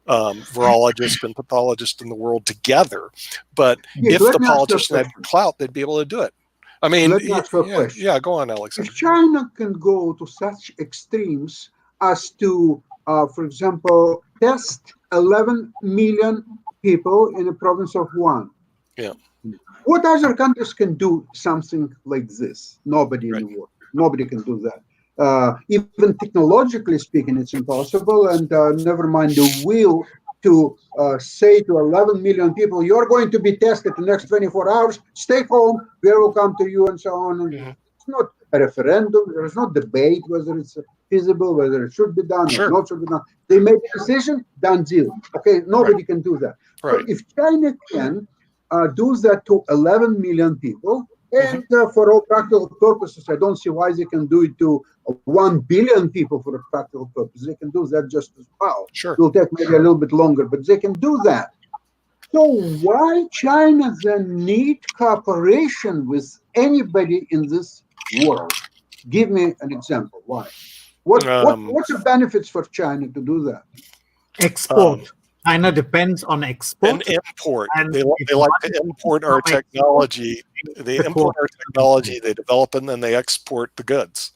virologists and pathologists in the world together. But if the politicians had clout, they'd be able to do it. I mean, go on, Alex. If China can go to such extremes as to, for example, test 11 million people in the province of Wuhan. Yeah. What other countries can do something like this? Nobody in the world. Nobody can do that. Even technologically speaking, it's impossible. And never mind the will to say to 11 million people, you're going to be tested the next 24 hours, stay home, we will come to you, and so on. And it's not a referendum. There's no debate whether it's feasible, whether it should be done or not should be done. They make a decision, done deal. Okay, nobody can do that. Right. So if China can do that to 11 million people, And for all practical purposes, I don't see why they can do it to 1 billion people for a practical purpose. They can do that just as well. Sure. It will take maybe a little bit longer, but they can do that. So why China then need cooperation with anybody in this world? Give me an example. Why? What's the benefits for China to do that? Export. China depends on export. And import. And They like to import our technology. They import our technology, they develop it, and then they export the goods.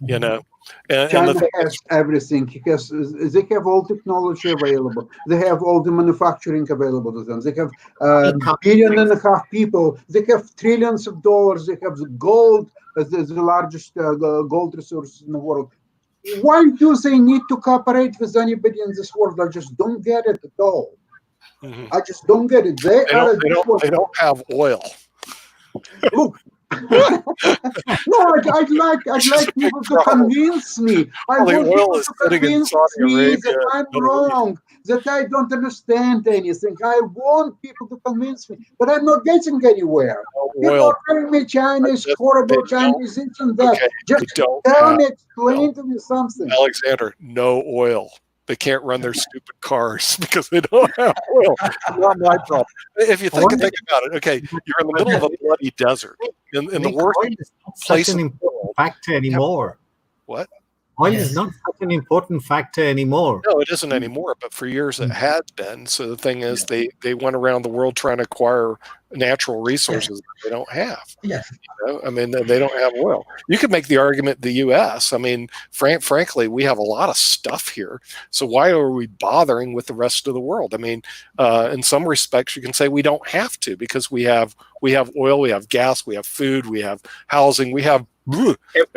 You know, and China the thing has is, everything. They have all technology available. They have all the manufacturing available to them. They have $1.5 billion people. They have trillions of dollars. They have the gold as the largest gold resources in the world. Why do they need to cooperate with anybody in this world? I just don't get it at all. I just don't get it. They don't have oil. Look, no, I'd like people to convince me. I want people to convince me that I'm wrong, that I don't understand anything. I want people to convince me, but I'm not getting anywhere. People are telling me China is horrible, China is this and that. Okay, just tell me, explain to me something. Alexander, no oil. They can't run their stupid cars because they don't have oil. Not my problem. If you think about it, okay, you're in the middle of a bloody desert in the worst place an important factor anymore. What? Oil is not such an important factor anymore. No, it isn't anymore, but for years it had been. So the thing is, they went around the world trying to acquire natural resources that they don't have. Yes. You know? I mean, they don't have oil. You could make the argument the U.S. I mean, frankly, we have a lot of stuff here. So why are we bothering with the rest of the world? I mean, in some respects, you can say we don't have to because we have oil, we have gas, we have food, we have housing, we have.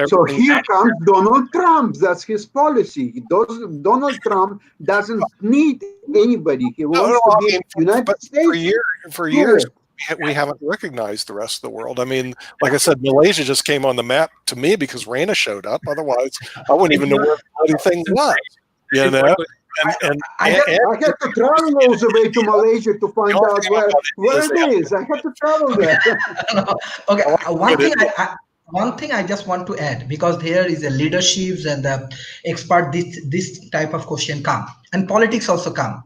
So here comes Donald Trump. That's his policy. Donald Trump doesn't need anybody. He wants to be United States. For years, we haven't recognized the rest of the world. I mean, like I said, Malaysia just came on the map to me because Rana showed up. Otherwise, I wouldn't even know where the bloody thing was. You know? I had to travel all the way to Malaysia to find out where it is. I had to travel there. Okay, one thing I just want to add, because there is a leaderships and the expert, this type of question come, and politics also come.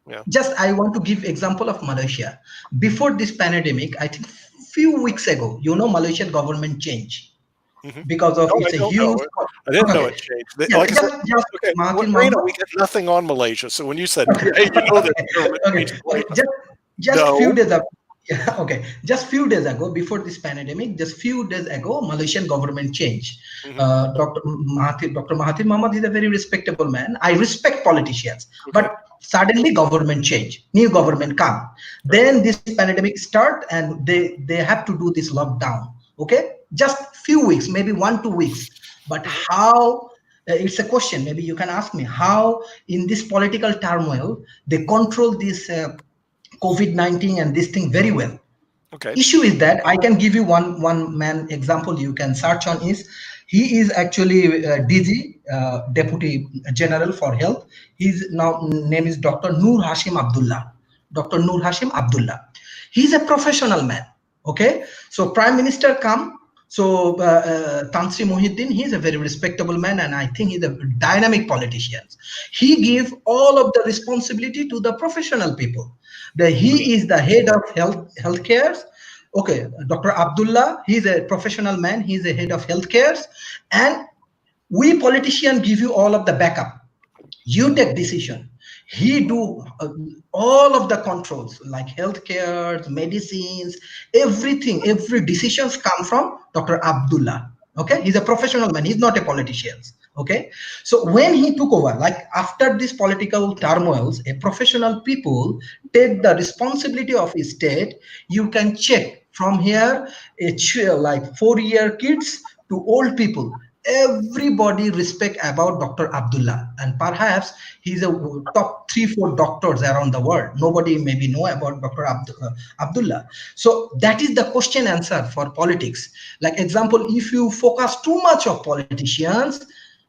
Yeah. Just I want to give example of Malaysia. Before this pandemic, I think few weeks ago, Malaysian government changed because of it's a huge. I didn't know it changed. Yeah, like Rana, we get nothing on Malaysia. So when you said, "Hey, just few days ago. Yeah, okay. Just few days ago, before this pandemic, Malaysian government changed. Dr. Mahathir Mohamad is a very respectable man. I respect politicians, but suddenly government change, new government come. Then this pandemic start, and they have to do this lockdown. Okay, just few weeks, maybe 1-2 weeks. But how? It's a question. Maybe you can ask me how in this political turmoil they control this. COVID-19 and this thing very well. Okay. Issue is that I can give you one man example you can search on he is actually DG, Deputy General for Health. His name is Dr. Noor Hashim Abdullah. Dr. Noor Hashim Abdullah. He's a professional man. Okay. So Prime Minister come. So Tan Sri Muhyiddin, he's a very respectable man, and I think he's a dynamic politician. He gave all of the responsibility to the professional people. He is the head of healthcare. Okay, Dr. Abdullah, he's a professional man. He's the head of healthcare, and we politicians give you all of the backup. You take decision. He do all of the controls like healthcare, medicines, everything. Every decisions come from Dr. Abdullah. Okay, he's a professional man. He's not a politician. Okay, so when he took over, like after this political turmoils, a professional people take the responsibility of his state. You can check from here, like 4-year kids to old people. Everybody respect about Dr. Abdullah, and perhaps he's a top 3-4 doctors around the world. Nobody maybe know about Dr. Abdullah. So that is the question answer for politics. Like example, if you focus too much of politicians,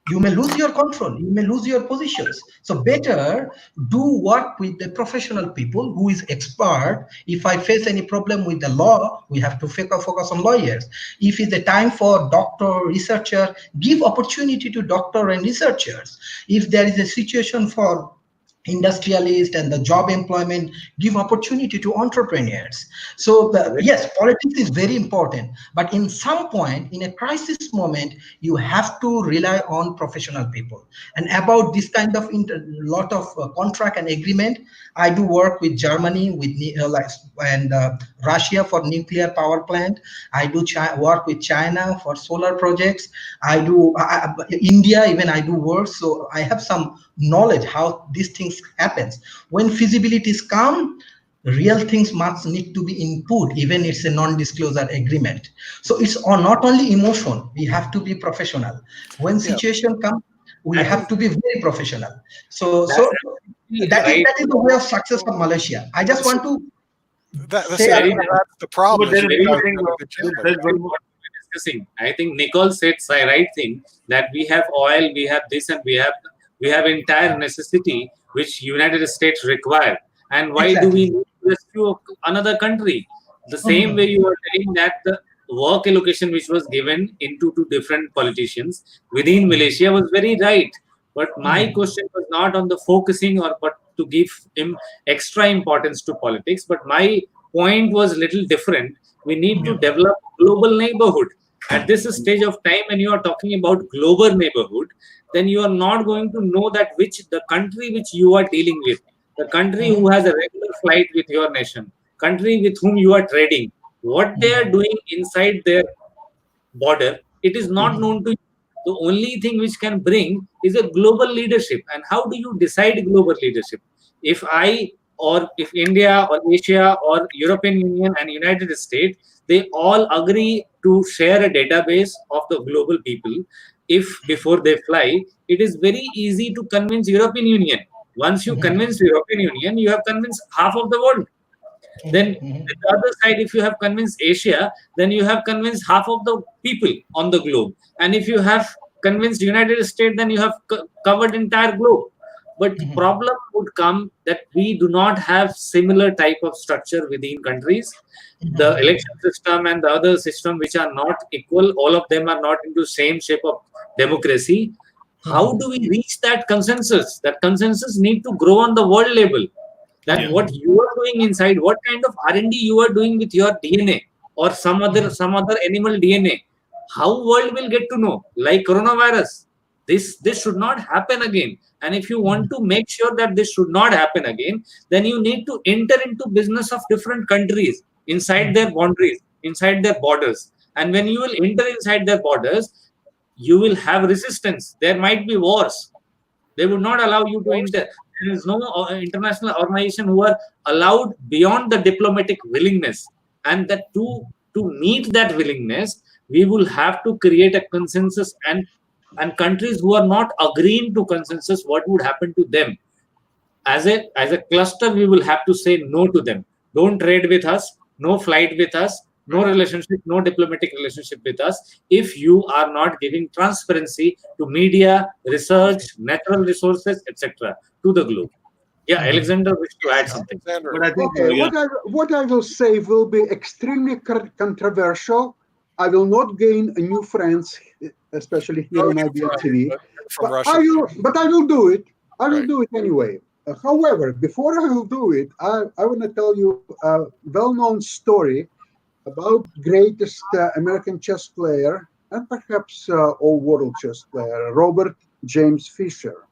You may lose your control, you may lose your positions. So better do work with the professional people who is expert. If I face any problem with the law, we have to focus on lawyers. If it's a time for doctor, researcher, give opportunity to doctor and researchers. If there is a situation for industrialist and the job employment, give opportunity to entrepreneurs. So yes, politics is very important, but in some point in a crisis moment you have to rely on professional people. And about this kind of lot of contract and agreement, I do work with Germany, with and Russia for nuclear power plant. I do work with China for solar projects. I do India, even I do work, so I have some knowledge how these things happens. When feasibilities come, real things must need to be input, even it's a non-disclosure agreement. So it's not only emotion, we have to be professional. When situation comes, we have to be very professional. So right. that is the way of success of Malaysia. I just want to That's say the problem. But Is there you is guys one thing, have a good job of there's it. one more. Discussing. I think Nicole said the right thing, that we have oil, we have this, and we have entire necessity which United States require. And why do we exactly. need to rescue another country? The same way Mhm. you are telling that the work allocation which was given into two different politicians within Malaysia was very right. But my Mhm. question was not on the focusing or but to give him extra importance to politics. But my point was little different. We need to Mhm. develop global neighborhood. At this stage of time, when you are talking about global neighborhood, then you are not going to know that which the country which you are dealing with, the country who Mhm. has a regular flight with your nation, country with whom you are trading, what they are Mhm. doing inside their border, it is not Mhm. known to you. The only thing which can bring is a global leadership. And how do you decide global leadership? If I or if India or Asia or European Union and United States, they all agree to share a database of the global people, if before they fly, it is very easy to convince European Union. Once you Mhm. convince European Union, you have convinced half of the world. Then Mhm. on Mhm. the other side, if you have convinced Asia, then you have convinced half of the people on the globe. And if you have convinced United States, then you have covered entire globe. But Mhm. problem would come that we do not have similar type of structure within countries. The Mhm. election system and the other system which are not equal, all of them are not into same shape of democracy. How Mhm. do we reach that consensus? That consensus need to grow on the world level, that Yeah. what Mhm. you are doing inside, what kind of R&D you are doing with your DNA or some other animal DNA, how world will get to know, like coronavirus. This should not happen again. And if you want to make sure that this should not happen again, then you need to enter into business of different countries inside their Mhm. boundaries, inside their borders. And when you will enter inside their borders, you will have resistance, there might be wars, they would not allow you to enter. There is no international organization who are allowed beyond the diplomatic willingness. And that to meet that willingness, we will have to create a consensus, and countries who are not agreeing to consensus, what would happen to them? As a cluster, we will have to say no to them. Don't trade with us, no flight with us, no relationship, no diplomatic relationship with us, if you are not giving transparency to media, research, natural resources, etc., to the globe. Yeah, Mhm. Alexander wished to add something. But Alexander, I think, Okay, yeah, what I will say will be extremely controversial. I will not gain new friends, especially here no, in you're IBN from, TV, from Russia. but I will do it. I will Right. do it anyway. However, before I will do it, I want to tell you a well-known story about greatest American chess player and perhaps all world chess player, Robert James Fischer.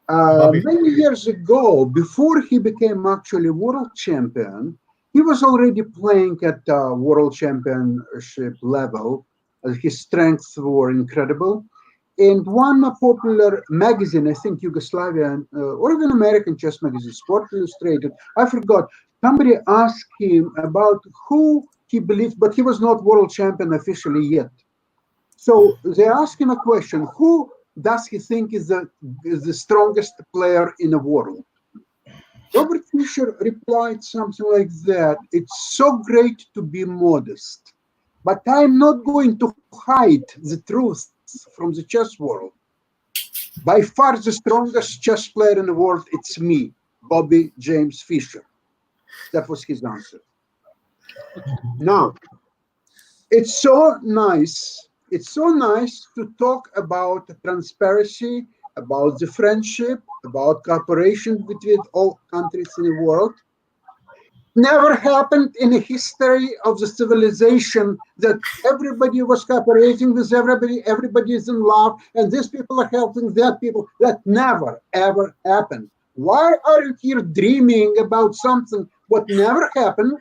Bobby. Many years ago, before he became actually world champion, he was already playing at world championship level. His strengths were incredible. And one popular magazine, I think Yugoslavian or even American chess magazine, Sport Illustrated, I forgot, somebody asked him about who he believed, but he was not world champion officially yet. So they ask him a question: who does he think is the strongest player in the world? Robert Fisher replied something like that: "It's so great to be modest, but I'm not going to hide the truth from the chess world. by far the strongest chess player in the world, it's me, Bobby James Fischer. That was his answer. Now, it's so nice. It's so nice to talk about transparency, about the friendship, about cooperation between all countries in the world. Never happened in the history of the civilization that everybody was cooperating with everybody, everybody is in love, and these people are helping that people. That never, ever happened. Why are you here dreaming about something what never happened?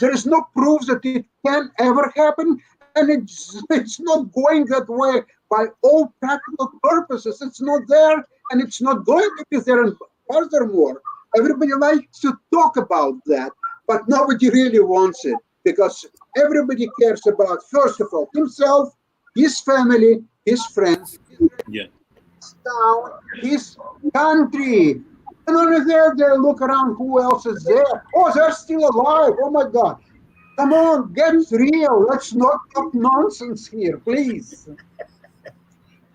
There is no proof that it can ever happen, and it's not going that way by all practical purposes. It's not there, and it's not going to be there. And furthermore, everybody likes to talk about that, but nobody really wants it because everybody cares about, first of all, himself, his family, his friends, Yeah. his town, his country. And only there, they look around, who else is there? Oh, they're still alive. Oh my God. Come on, get real. Let's not talk nonsense here, please.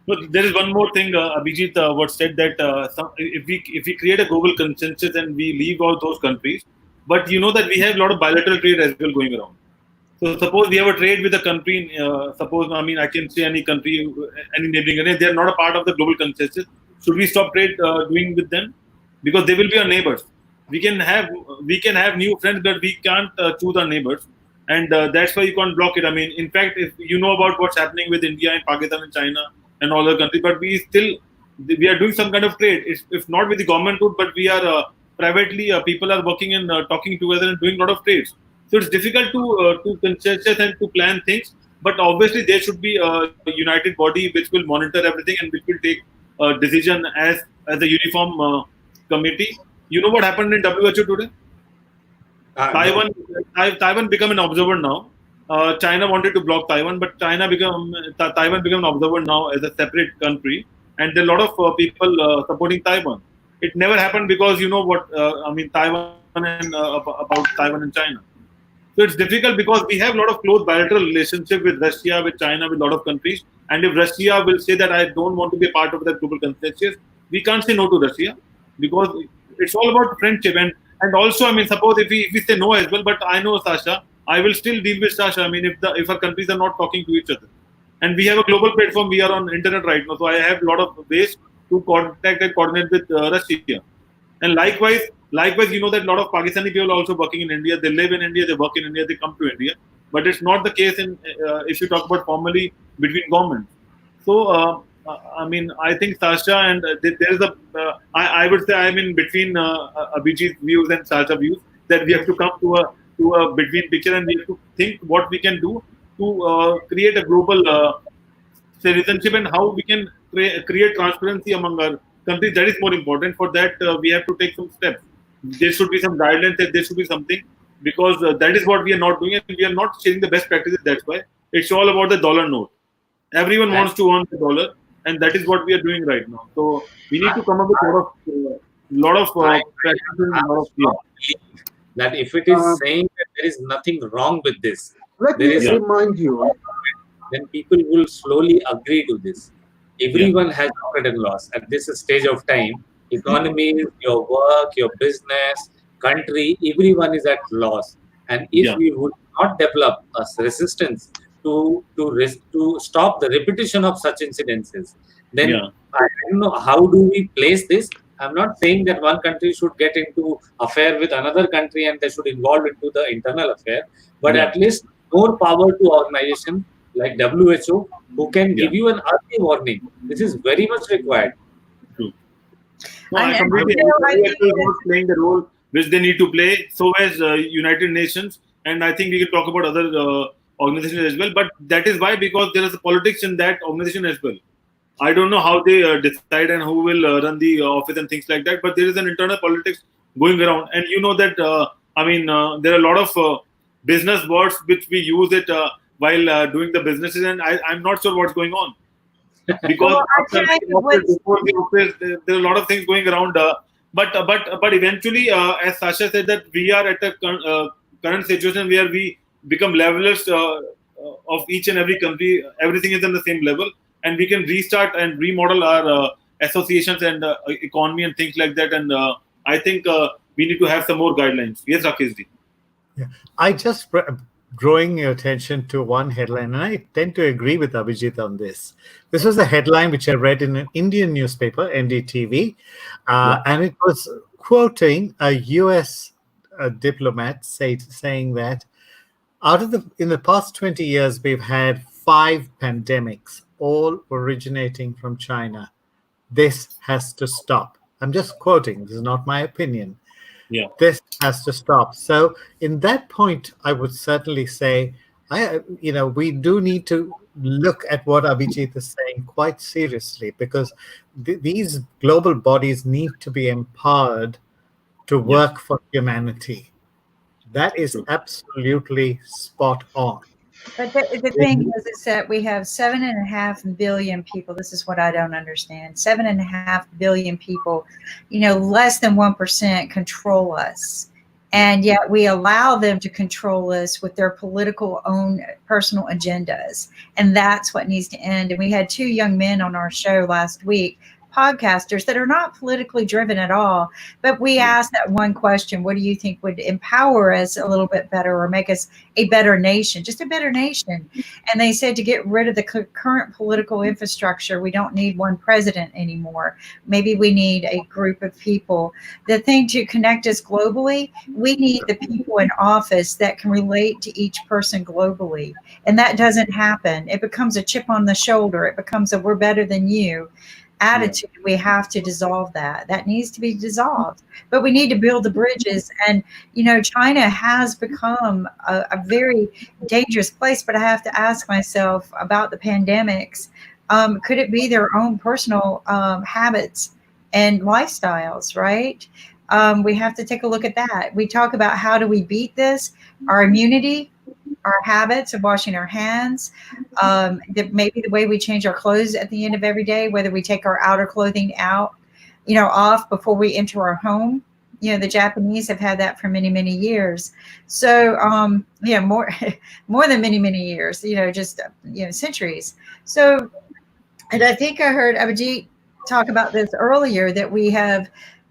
But there is one more thing, Abhijeet, what said that if we create a global consensus and we leave out those countries, but you know that we have a lot of bilateral trade as well going around. So suppose we have a trade with a country, suppose, I mean, I can say any country, any neighboring country, they are not a part of the global consensus. Should we stop trade doing with them? Because they will be our neighbors. We can have new friends, but we can't choose our neighbors, and that's why you can't block it. I mean, in fact, if you know about what's happening with India and Pakistan and China and all other countries, but we are doing some kind of trade. If not with the government route, but we are privately, people are working and talking together and doing a lot of trades. So it's difficult to consensus and to plan things. But obviously, there should be a united body which will monitor everything and which will take a decision as a uniform committee. You know what happened in WHO today? Taiwan, Taiwan become an observer now. China wanted to block Taiwan, but Taiwan become an observer now as a separate country, and there are a lot of people supporting Taiwan. It never happened because you know what I mean, Taiwan and about Taiwan and China. So it's difficult because we have a lot of close bilateral relationship with Russia, with China, with a lot of countries. And if Russia will say that I don't want to be a part of that global consensus, we can't say no to Russia because it's all about friendship. And also, I mean, suppose if we say no as well, but I know Sasha, I will still deal with Sasha. I mean, if our countries are not talking to each other, and we have a global platform, we are on internet right now, so I have a lot of ways to contact and coordinate with Russia. And likewise, you know that a lot of Pakistani people are also working in India. They live in India, they work in India, they come to India. But it's not the case in if you talk about formally between governments. So, I mean, I think Sasha and there is I would say I'm in between Abhijeet's views and Sasha views that we have to come to a between picture and we have to think what we can do to create a global citizenship and how we can create transparency among our countries. That is more important. For that, we have to take some steps. There should be some guidelines. There should be something because that is what we are not doing, and we are not sharing the best practices. That's why it's all about the dollar note. Everyone wants to earn the dollar, and that is what we are doing right now. So we need to come up with a lot of practices and a lot of that if it is saying that there is nothing wrong with this, let me remind you, then people will slowly agree to this. Everyone has profit and loss at this stage of time. Economy, your work, your business, country, everyone is at loss. And if we would not develop a resistance to stop the repetition of such incidences, then I don't know how do we place this. I'm not saying that one country should get into affair with another country and they should involve into the internal affair, but at least more power to organization like WHO who can give you an early warning. This is very much required. True. No, I completely agree. Not playing the role which they need to play. So as United Nations, and I think we can talk about other organizations as well. But that is why because there is a politics in that organization as well. I don't know how they decide and who will run the office and things like that. But there is an internal politics going around, and you know that there are a lot of business words which we use it while doing the businesses, and I'm not sure what's going on because before the office, there are a lot of things going around. But eventually, as Sasha said, that we are at a current situation where we become levelers of each and every country. Everything is on the same level, and we can restart and remodel our associations and economy and things like that. And I think we need to have some more guidelines. Yes, Rakeshji. Yeah. I just drawing your attention to one headline, and I tend to agree with Abhijeet on this. This was a headline which I read in an Indian newspaper, NDTV, and it was quoting a US diplomat saying that in the past 20 years, we've had 5 pandemics, all originating from China. This has to stop. I'm just quoting. This is not my opinion. Yeah. This has to stop. So, in that point, I would certainly say, we do need to look at what Abhijeet is saying quite seriously, because these global bodies need to be empowered to work for humanity. That is absolutely spot on. But the thing is that we have 7.5 billion people. This is what I don't understand. 7.5 billion people, less than 1% control us. And yet we allow them to control us with their political own personal agendas. And that's what needs to end. And we had 2 young men on our show last week, podcasters that are not politically driven at all. But we asked that one question: what do you think would empower us a little bit better or make us a better nation, just a better nation? And they said to get rid of the current political infrastructure. We don't need one president anymore. Maybe we need a group of people. The thing to connect us globally, we need the people in office that can relate to each person globally. And that doesn't happen. It becomes a chip on the shoulder. It becomes a we're better than you attitude. We have to dissolve that. That needs to be dissolved. But we need to build the bridges. And, China has become a very dangerous place. But I have to ask myself about the pandemics. Could it be their own personal habits and lifestyles, right? We have to take a look at that. We talk about how do we beat this? Our immunity, our habits of washing our hands, maybe the way we change our clothes at the end of every day, whether we take our outer clothing off before we enter our home. The Japanese have had that for many, many years. So, more than many, many years, just, centuries. So, and I think I heard Abhijeet talk about this earlier, that we have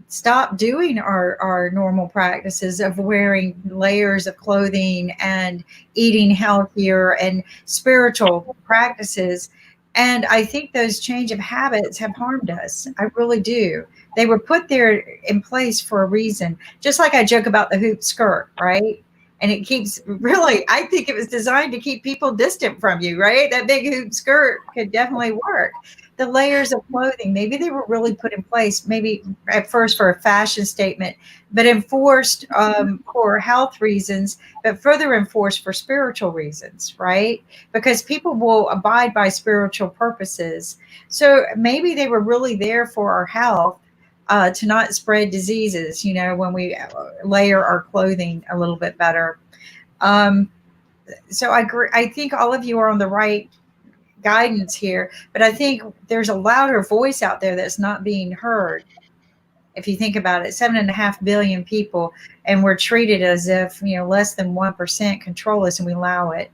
stop doing our normal practices of wearing layers of clothing and eating healthier and spiritual practices. And I think those change of habits have harmed us. I really do. They were put there in place for a reason. Just like I joke about the hoop skirt, right? And it keeps I think it was designed to keep people distant from you, right? That big hoop skirt could definitely work. The layers of clothing, maybe they were really put in place, maybe at first for a fashion statement, but enforced for health reasons, but further enforced for spiritual reasons, right? Because people will abide by spiritual purposes. So maybe they were really there for our health, to not spread diseases, when we layer our clothing a little bit better. So I agree. I think all of you are on the right guidance here, but I think there's a louder voice out there that's not being heard. If you think about it, 7.5 billion people, and we're treated as if less than 1% control us, and we allow it.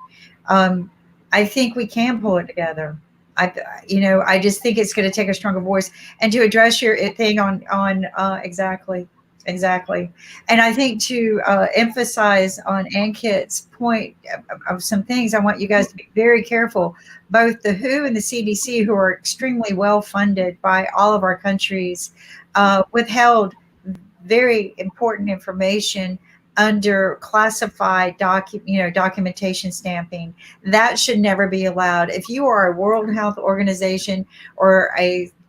I think we can pull it together. I just think it's going to take a stronger voice. And to address your thing on exactly. And I think to emphasize on Ankit's point of some things, I want you guys to be very careful. Both the WHO and the CDC, who are extremely well funded by all of our countries, withheld very important information under classified documentation stamping. That should never be allowed. If you are a World Health Organization or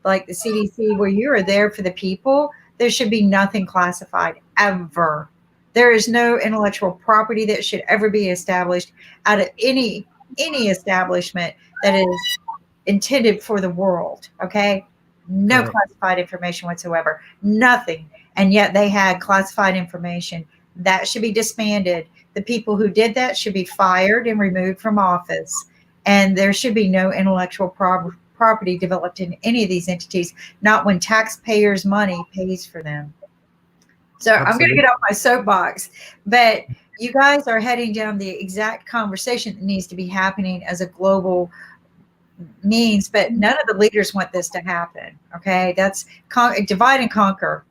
like the CDC, where you are there for the people, there should be nothing classified ever. There is no intellectual property that should ever be established out of any establishment that is intended for the world. Okay, no classified information whatsoever, nothing. And yet they had classified information. That should be disbanded. The people who did that should be fired and removed from office. And there should be no intellectual property developed in any of these entities, not when taxpayers' money pays for them. So I'm going to get off my soapbox, but you guys are heading down the exact conversation that needs to be happening as a global means, but none of the leaders want this to happen. Okay, that's divide and conquer,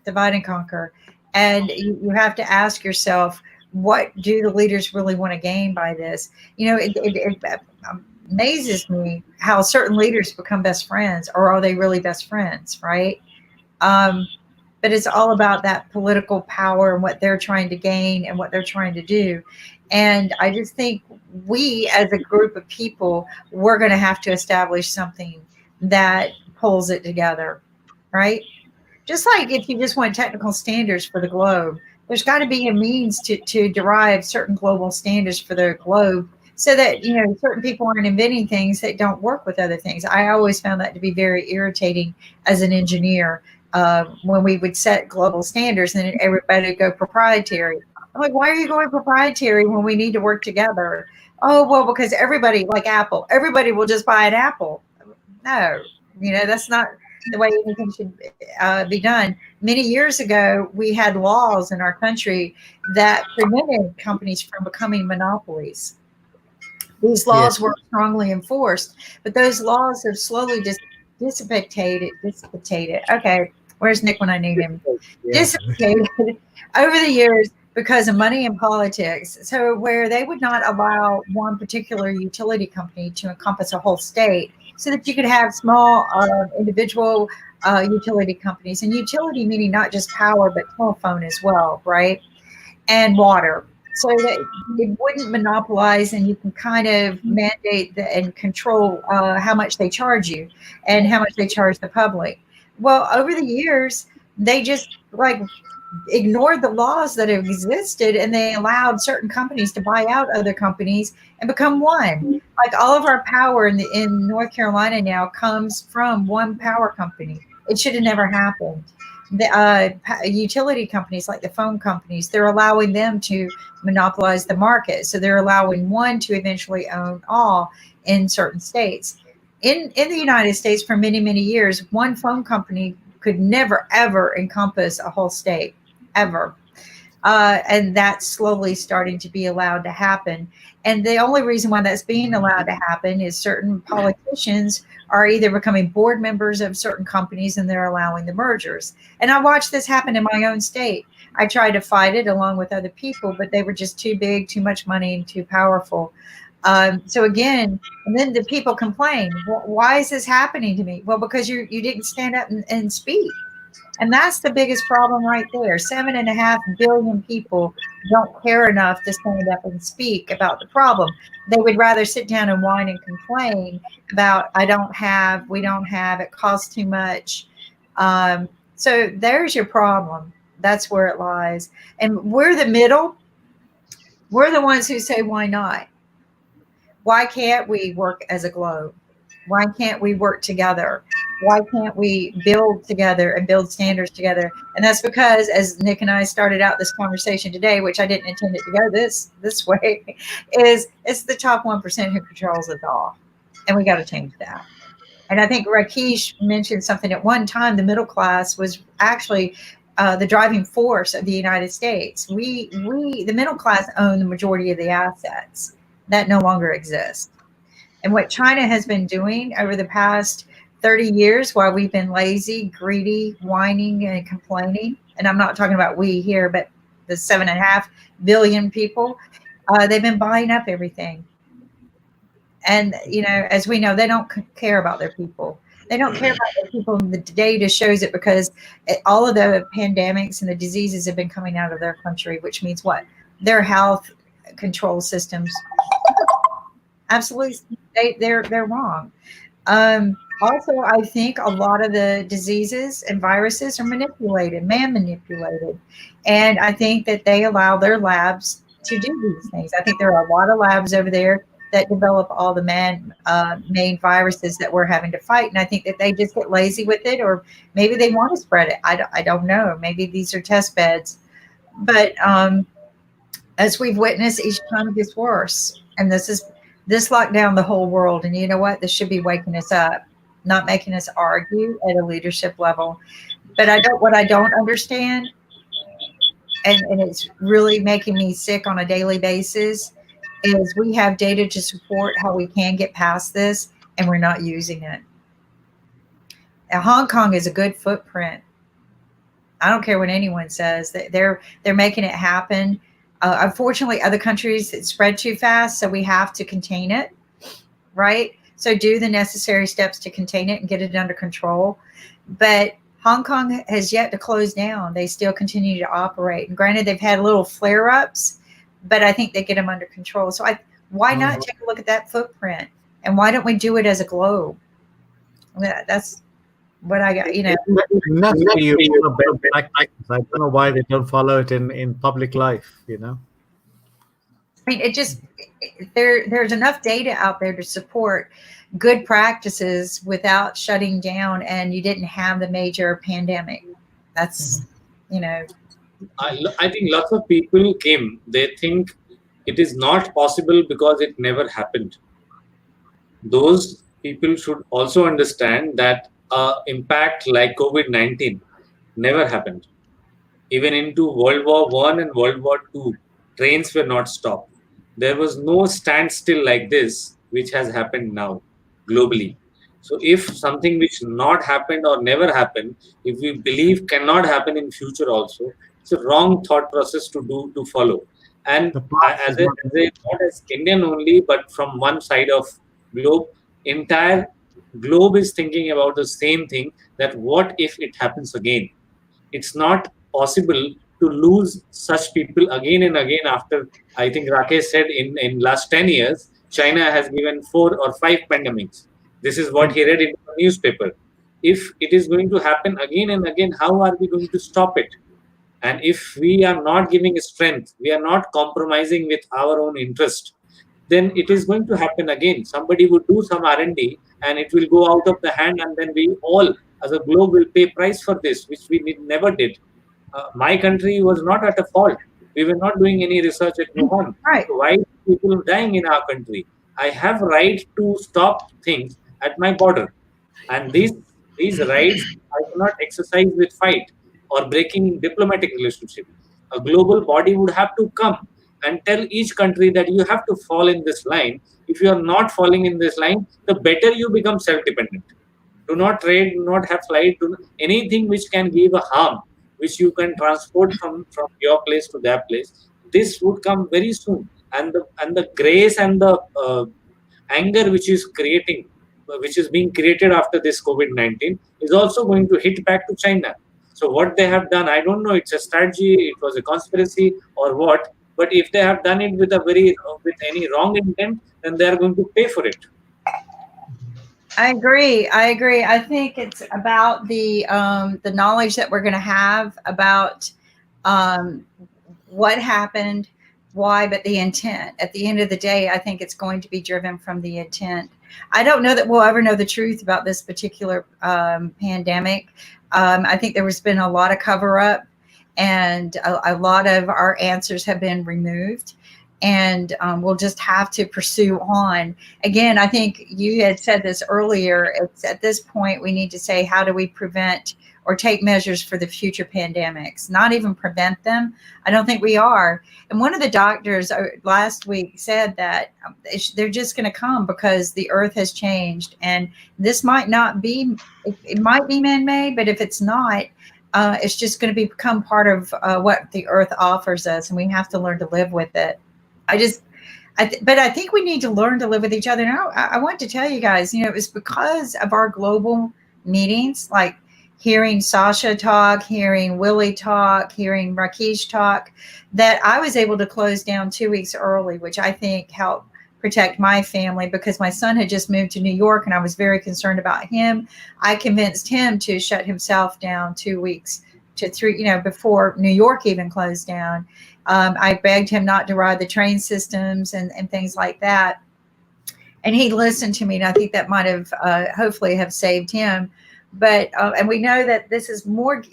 divide and conquer, and you have to ask yourself, what do the leaders really want to gain by this? It amazes me how certain leaders become best friends, or are they really best friends, right? But it's all about that political power and what they're trying to gain and what they're trying to do. And I just think we, as a group of people, we're going to have to establish something that pulls it together, right? Just like if you just want technical standards for the globe, there's got to be a means to derive certain global standards for the globe, so that certain people aren't inventing things that don't work with other things. I always found that to be very irritating as an engineer, when we would set global standards and then everybody would go proprietary. I'm like, why are you going proprietary when we need to work together? Oh, well, because everybody, like Apple, everybody will just buy an Apple. No, that's not the way anything should be done. Many years ago, we had laws in our country that prevented companies from becoming monopolies. These laws were strongly enforced, but those laws have slowly dissipated. Okay, where's Nick when I need him? Dissipated over the years because of money and politics. So where they would not allow one particular utility company to encompass a whole state, so that you could have small individual utility companies, and utility meaning not just power but telephone as well, right? And water. So that it wouldn't monopolize, and you can kind of mandate and control how much they charge you and how much they charge the public. Well, over the years, they just ignored the laws that have existed, and they allowed certain companies to buy out other companies and become one. Like all of our power in North Carolina now comes from one power company. It should have never happened. The utility companies, like the phone companies, they're allowing them to monopolize the market. So they're allowing one to eventually own all in certain states. In the United States, for many, many years, one phone company could never, ever encompass a whole state, ever. And that's slowly starting to be allowed to happen. And the only reason why that's being allowed to happen is certain politicians are either becoming board members of certain companies, and they're allowing the mergers. And I watched this happen in my own state. I tried to fight it along with other people, but they were just too big, too much money, and too powerful. So again, and then the people complain, well, why is this happening to me? Well, because you didn't stand up and speak. And that's the biggest problem right there. 7.5 billion people don't care enough to stand up and speak about the problem. They would rather sit down and whine and complain about, we don't have, it costs too much. So there's your problem. That's where it lies. And we're the middle. We're the ones who say, why not? Why can't we work as a globe? Why can't we work together? Why can't we build together and build standards together? And that's because, as Nick and I started out this conversation today, which I didn't intend it to go this way, is it's the top 1% who controls it all. And we got to change that. And I think Rakesh mentioned something at one time. The middle class was actually the driving force of the United States. We, the middle class, own the majority of the assets. That no longer exists. And what China has been doing over the past 30 years, while we've been lazy, greedy, whining, and complaining, and I'm not talking about we here, but the 7.5 billion people, they've been buying up everything. And, as we know, they don't care about their people. They don't care about their people. And the data shows it, because all of the pandemics and the diseases have been coming out of their country, which means what? Their health control systems. Absolutely, they're wrong. Also, I think a lot of the diseases and viruses are manipulated, man-manipulated. And I think that they allow their labs to do these things. I think there are a lot of labs over there that develop all the man-made viruses that we're having to fight. And I think that they just get lazy with it, or maybe they want to spread it. I don't know. Maybe these are test beds. But as we've witnessed, each time it gets worse. And this locked down the whole world. And you know what? This should be waking us up, not making us argue at a leadership level. But what I don't understand, and it's really making me sick on a daily basis, is we have data to support how we can get past this. and we're not using it. Hong Kong is a good footprint. I don't care what anyone says. They're making it happen. Unfortunately, other countries, it spread too fast, so we have to contain it, right? So do the necessary steps to contain it and get it under control. But Hong Kong has yet to close down. They still continue to operate. And granted, they've had little flare-ups, but I think they get them under control. So why not take a look at that footprint? And why don't we do it as a globe? That's what I got, Enough for you follow best practices. I don't know why they don't follow it in public life, I mean, there's enough data out there to support good practices without shutting down, and you didn't have the major pandemic. That's, I think lots of people, Kim, they think it is not possible because it never happened. Those people should also understand that impact like COVID-19 never happened. Even into World War I and World War II, trains were not stopped. There was no standstill like this, which has happened now globally. So if something which not happened or never happened, if we believe cannot happen in future also, it's a wrong thought process to follow. And not as Indian only, but from one side of globe, entire globe is thinking about the same thing, that what if it happens again? It's not possible to lose such people again and again. After, I think Rakesh said, in last 10 years, China has given 4 or 5 pandemics. This is what he read in the newspaper. If it is going to happen again and again, how are we going to stop it? And if we are not giving strength, we are not compromising with our own interest, then it is going to happen again. Somebody would do some R&D and it will go out of the hand, and then we all as a globe will pay price for this, which we never did. My country was not at a fault. We were not doing any research at Wuhan. Right. So why are people dying in our country? I have right to stop things at my border. And these rights I cannot exercise with fight or breaking diplomatic relationship. A global body would have to come and tell each country that you have to fall in this line. If you are not falling in this line, the better you become self-dependent. Do not trade, do not have flight, do anything which can give a harm, which you can transport from your place to their place. This would come very soon. And the grace and the anger which is being created after this COVID-19 is also going to hit back to China. So what they have done, I don't know, it's a strategy, it was a conspiracy or what, but if they have done it with any wrong intent, then they are going to pay for it. I agree. I think it's about the knowledge that we're going to have about what happened, why, but the intent. At the end of the day, I think it's going to be driven from the intent. I don't know that we'll ever know the truth about this particular pandemic. I think there has been a lot of cover up, and a lot of our answers have been removed. And we'll just have to pursue on. Again, I think you had said this earlier. It's at this point we need to say, how do we prevent or take measures for the future pandemics? Not even prevent them. I don't think we are. And one of the doctors last week said that they're just going to come because the earth has changed. And this might not be, it might be man-made, but if it's not, it's just going to become part of what the earth offers us. And we have to learn to live with it. But I think we need to learn to live with each other. Now, I want to tell you guys, it was because of our global meetings, like hearing Sasha talk, hearing Willie talk, hearing Rakesh talk, that I was able to close down 2 weeks early, which I think helped protect my family, because my son had just moved to New York and I was very concerned about him. I convinced him to shut himself down 2 weeks to 3, before New York even closed down. I begged him not to ride the train systems and things like that. And he listened to me, and I think that might have hopefully have saved him. But and we know that this is more,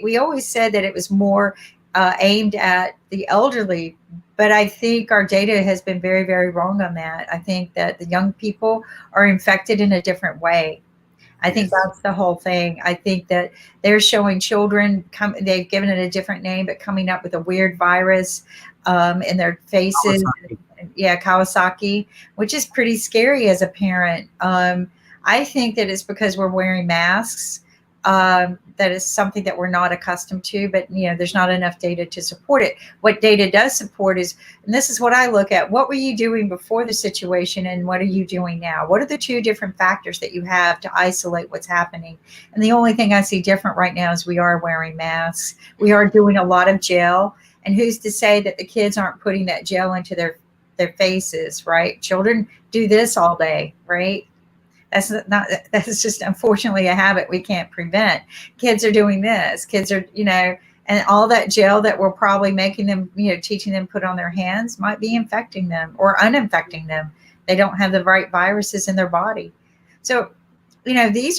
we always said that it was more aimed at the elderly, but I think our data has been very, very wrong on that. I think that the young people are infected in a different way. I think that's the whole thing. I think that they're showing children they've given it a different name, but coming up with a weird virus in their faces. Kawasaki. Yeah, Kawasaki, which is pretty scary as a parent. I think that it's because we're wearing masks. That is something that we're not accustomed to, but there's not enough data to support it. What data does support is, and this is what I look at, what were you doing before the situation and what are you doing now? What are the two different factors that you have to isolate what's happening? And the only thing I see different right now is we are wearing masks. We are doing a lot of gel. And who's to say that the kids aren't putting that gel into their faces, right? Children do this all day, right? That's just unfortunately a habit we can't prevent. Kids are doing this. Kids are, and all that gel that we're probably making them, teaching them put on their hands might be infecting them or uninfecting them. They don't have the right viruses in their body. So, these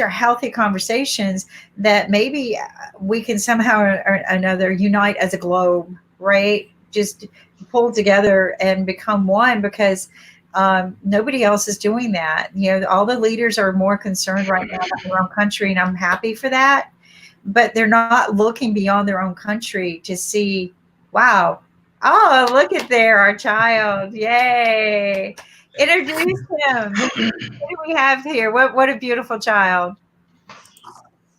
are healthy conversations that maybe we can somehow or another unite as a globe, right? Just pull together and become one, because nobody else is doing that. All the leaders are more concerned right now about their own country, and I'm happy for that. But they're not looking beyond their own country to see, wow, oh, look at there, our child. Yay. Introduce him. What do we have here? What a beautiful child.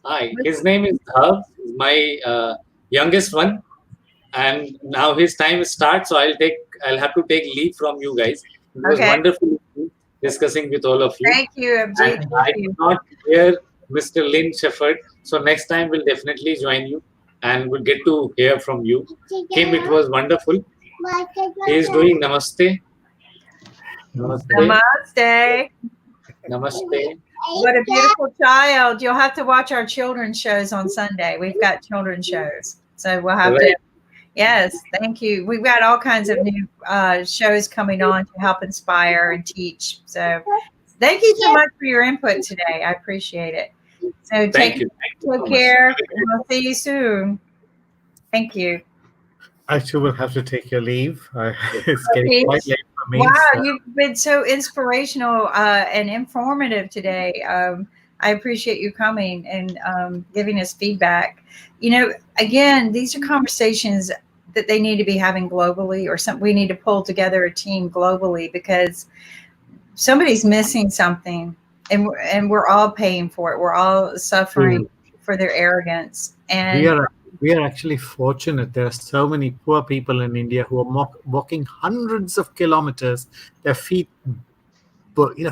Hi, his name is Dhav, my youngest one. And now his time starts, so I'll have to take leave from you guys. It was wonderful discussing with all of you. Thank you, Abhijeet. And I did not hear Mr. Lynn Shepard, so next time we'll definitely join you and we'll get to hear from you. Kim, it was wonderful. He is doing namaste. Namaste. Namaste. What a beautiful child. You'll have to watch our children's shows on Sunday. We've got children's shows. So we'll have to. Yes, thank you. We've got all kinds of new shows coming on to help inspire and teach. So thank you so much for your input today. I appreciate it. So take care. We'll see you soon. Thank you. I too will have to take your leave. It's getting quite late for me. Wow, you've been so inspirational and informative today. I appreciate you coming and giving us feedback. Again, these are conversations that they need to be having globally, or we need to pull together a team globally, because somebody's missing something, and we're all paying for it. We're all suffering for their arrogance. And we are actually fortunate. There are so many poor people in India who are walking hundreds of kilometers, their feet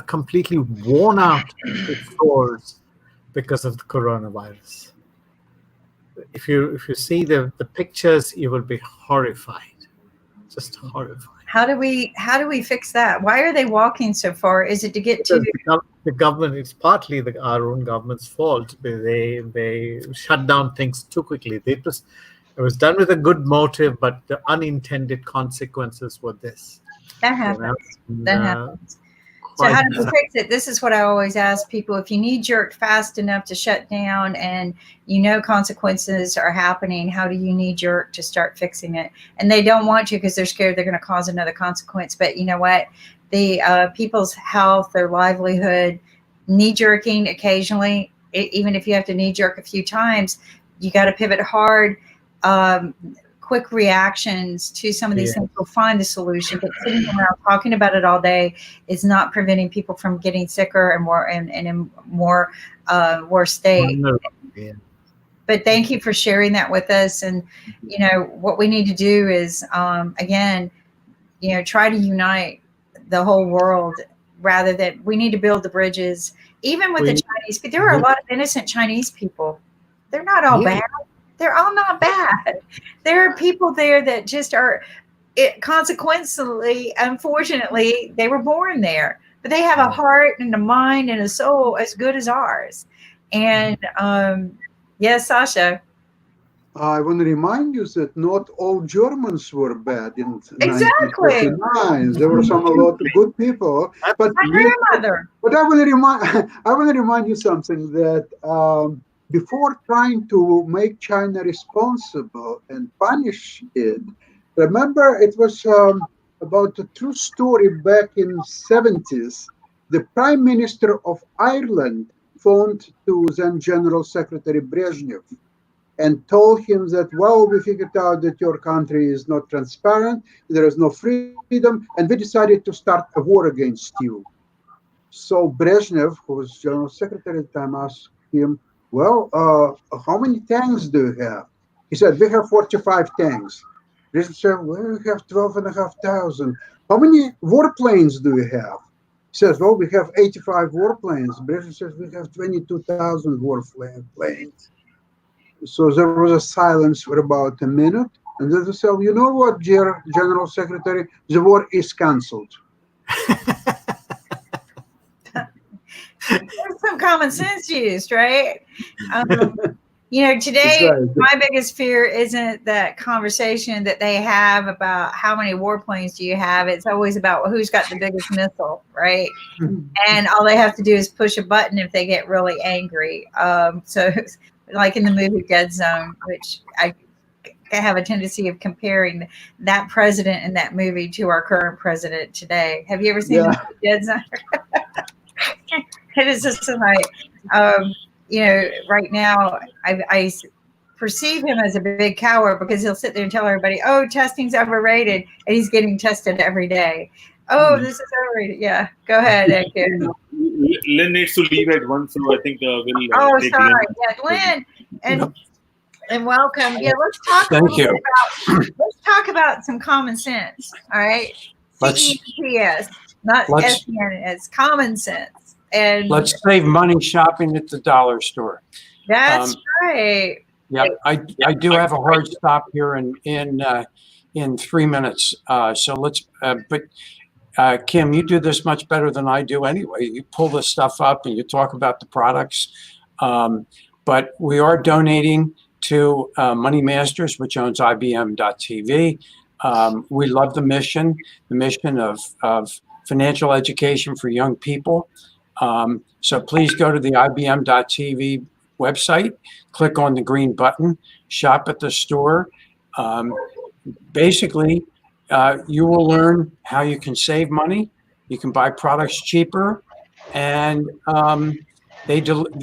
completely worn out with sores because of the coronavirus. If you see the pictures, you will be horrified, just horrified. How do we fix that? Why are they walking so far? Is it to get to the government? It's partly our own government's fault. They shut down things too quickly. It was done with a good motive, but the unintended consequences were this. That happens. That happens. So how do we fix it? This is what I always ask people. If you knee-jerk fast enough to shut down and consequences are happening, how do you knee-jerk to start fixing it? And they don't want to because they're scared they're going to cause another consequence. But you know what? The people's health, their livelihood, knee-jerking occasionally, even if you have to knee-jerk a few times, you got to pivot hard. Quick reactions to some of these things will find the solution, but sitting around talking about it all day is not preventing people from getting sicker and more and in more worse state. But thank you for sharing that with us. And what we need to do is again, try to unite the whole world, rather than we need to build the bridges. Even with the Chinese, there are a lot of innocent Chinese people. They're not all bad. They're all not bad. There are people there that just are, consequently, unfortunately, they were born there. But they have a heart and a mind and a soul as good as ours. And yes, Sasha. I want to remind you that not all Germans were bad in exactly. 1949. There were a lot of good people. But my grandmother. But I want to remind you something, that before trying to make China responsible and punish it, remember it was about a true story back in 70s. The Prime Minister of Ireland phoned to then General Secretary Brezhnev and told him that, well, we figured out that your country is not transparent, there is no freedom, and we decided to start a war against you. So Brezhnev, who was General Secretary at the time, asked him, well, how many tanks do you have? He said, we have 45 tanks. Brezhnev said, well, we have 12,500. How many warplanes do you have? He says, well, we have 85 warplanes. Brezhnev says, we have 22,000 warplanes. So there was a silence for about a minute. And then they said, you know what, General Secretary, the war is canceled. There's some common sense used, right? Today, Exactly. my biggest fear isn't that conversation that they have about how many warplanes do you have. It's always about who's got the biggest missile, right? And all they have to do is push a button if they get really angry. So, like in the movie Dead Zone, which I have a tendency of comparing that president in that movie to our current president today. Have you ever seen the movie Dead Zone? It is just like, right now I perceive him as a big coward because he'll sit there and tell everybody, oh, testing's overrated, and he's getting tested every day. Oh, this is overrated. Yeah, go ahead, Ed. Lynn needs to leave at 1, so I think we'll. Oh, take sorry. Lynn. Yeah, Lynn, and welcome. Yeah, let's talk. Thank you. Let's talk about some common sense. All right, CEPS, not SENS, common sense. And let's save money shopping at the dollar store. That's right. Yeah, I do have a hard stop here in 3 minutes. So let's. But Kim, you do this much better than I do anyway. You pull this stuff up and you talk about the products. But we are donating to Money Masters, which owns IBM.TV. We love the mission of financial education for young people. So please go to the IBM.TV website, click on the green button, shop at the store. Basically, you will learn how you can save money. You can buy products cheaper, and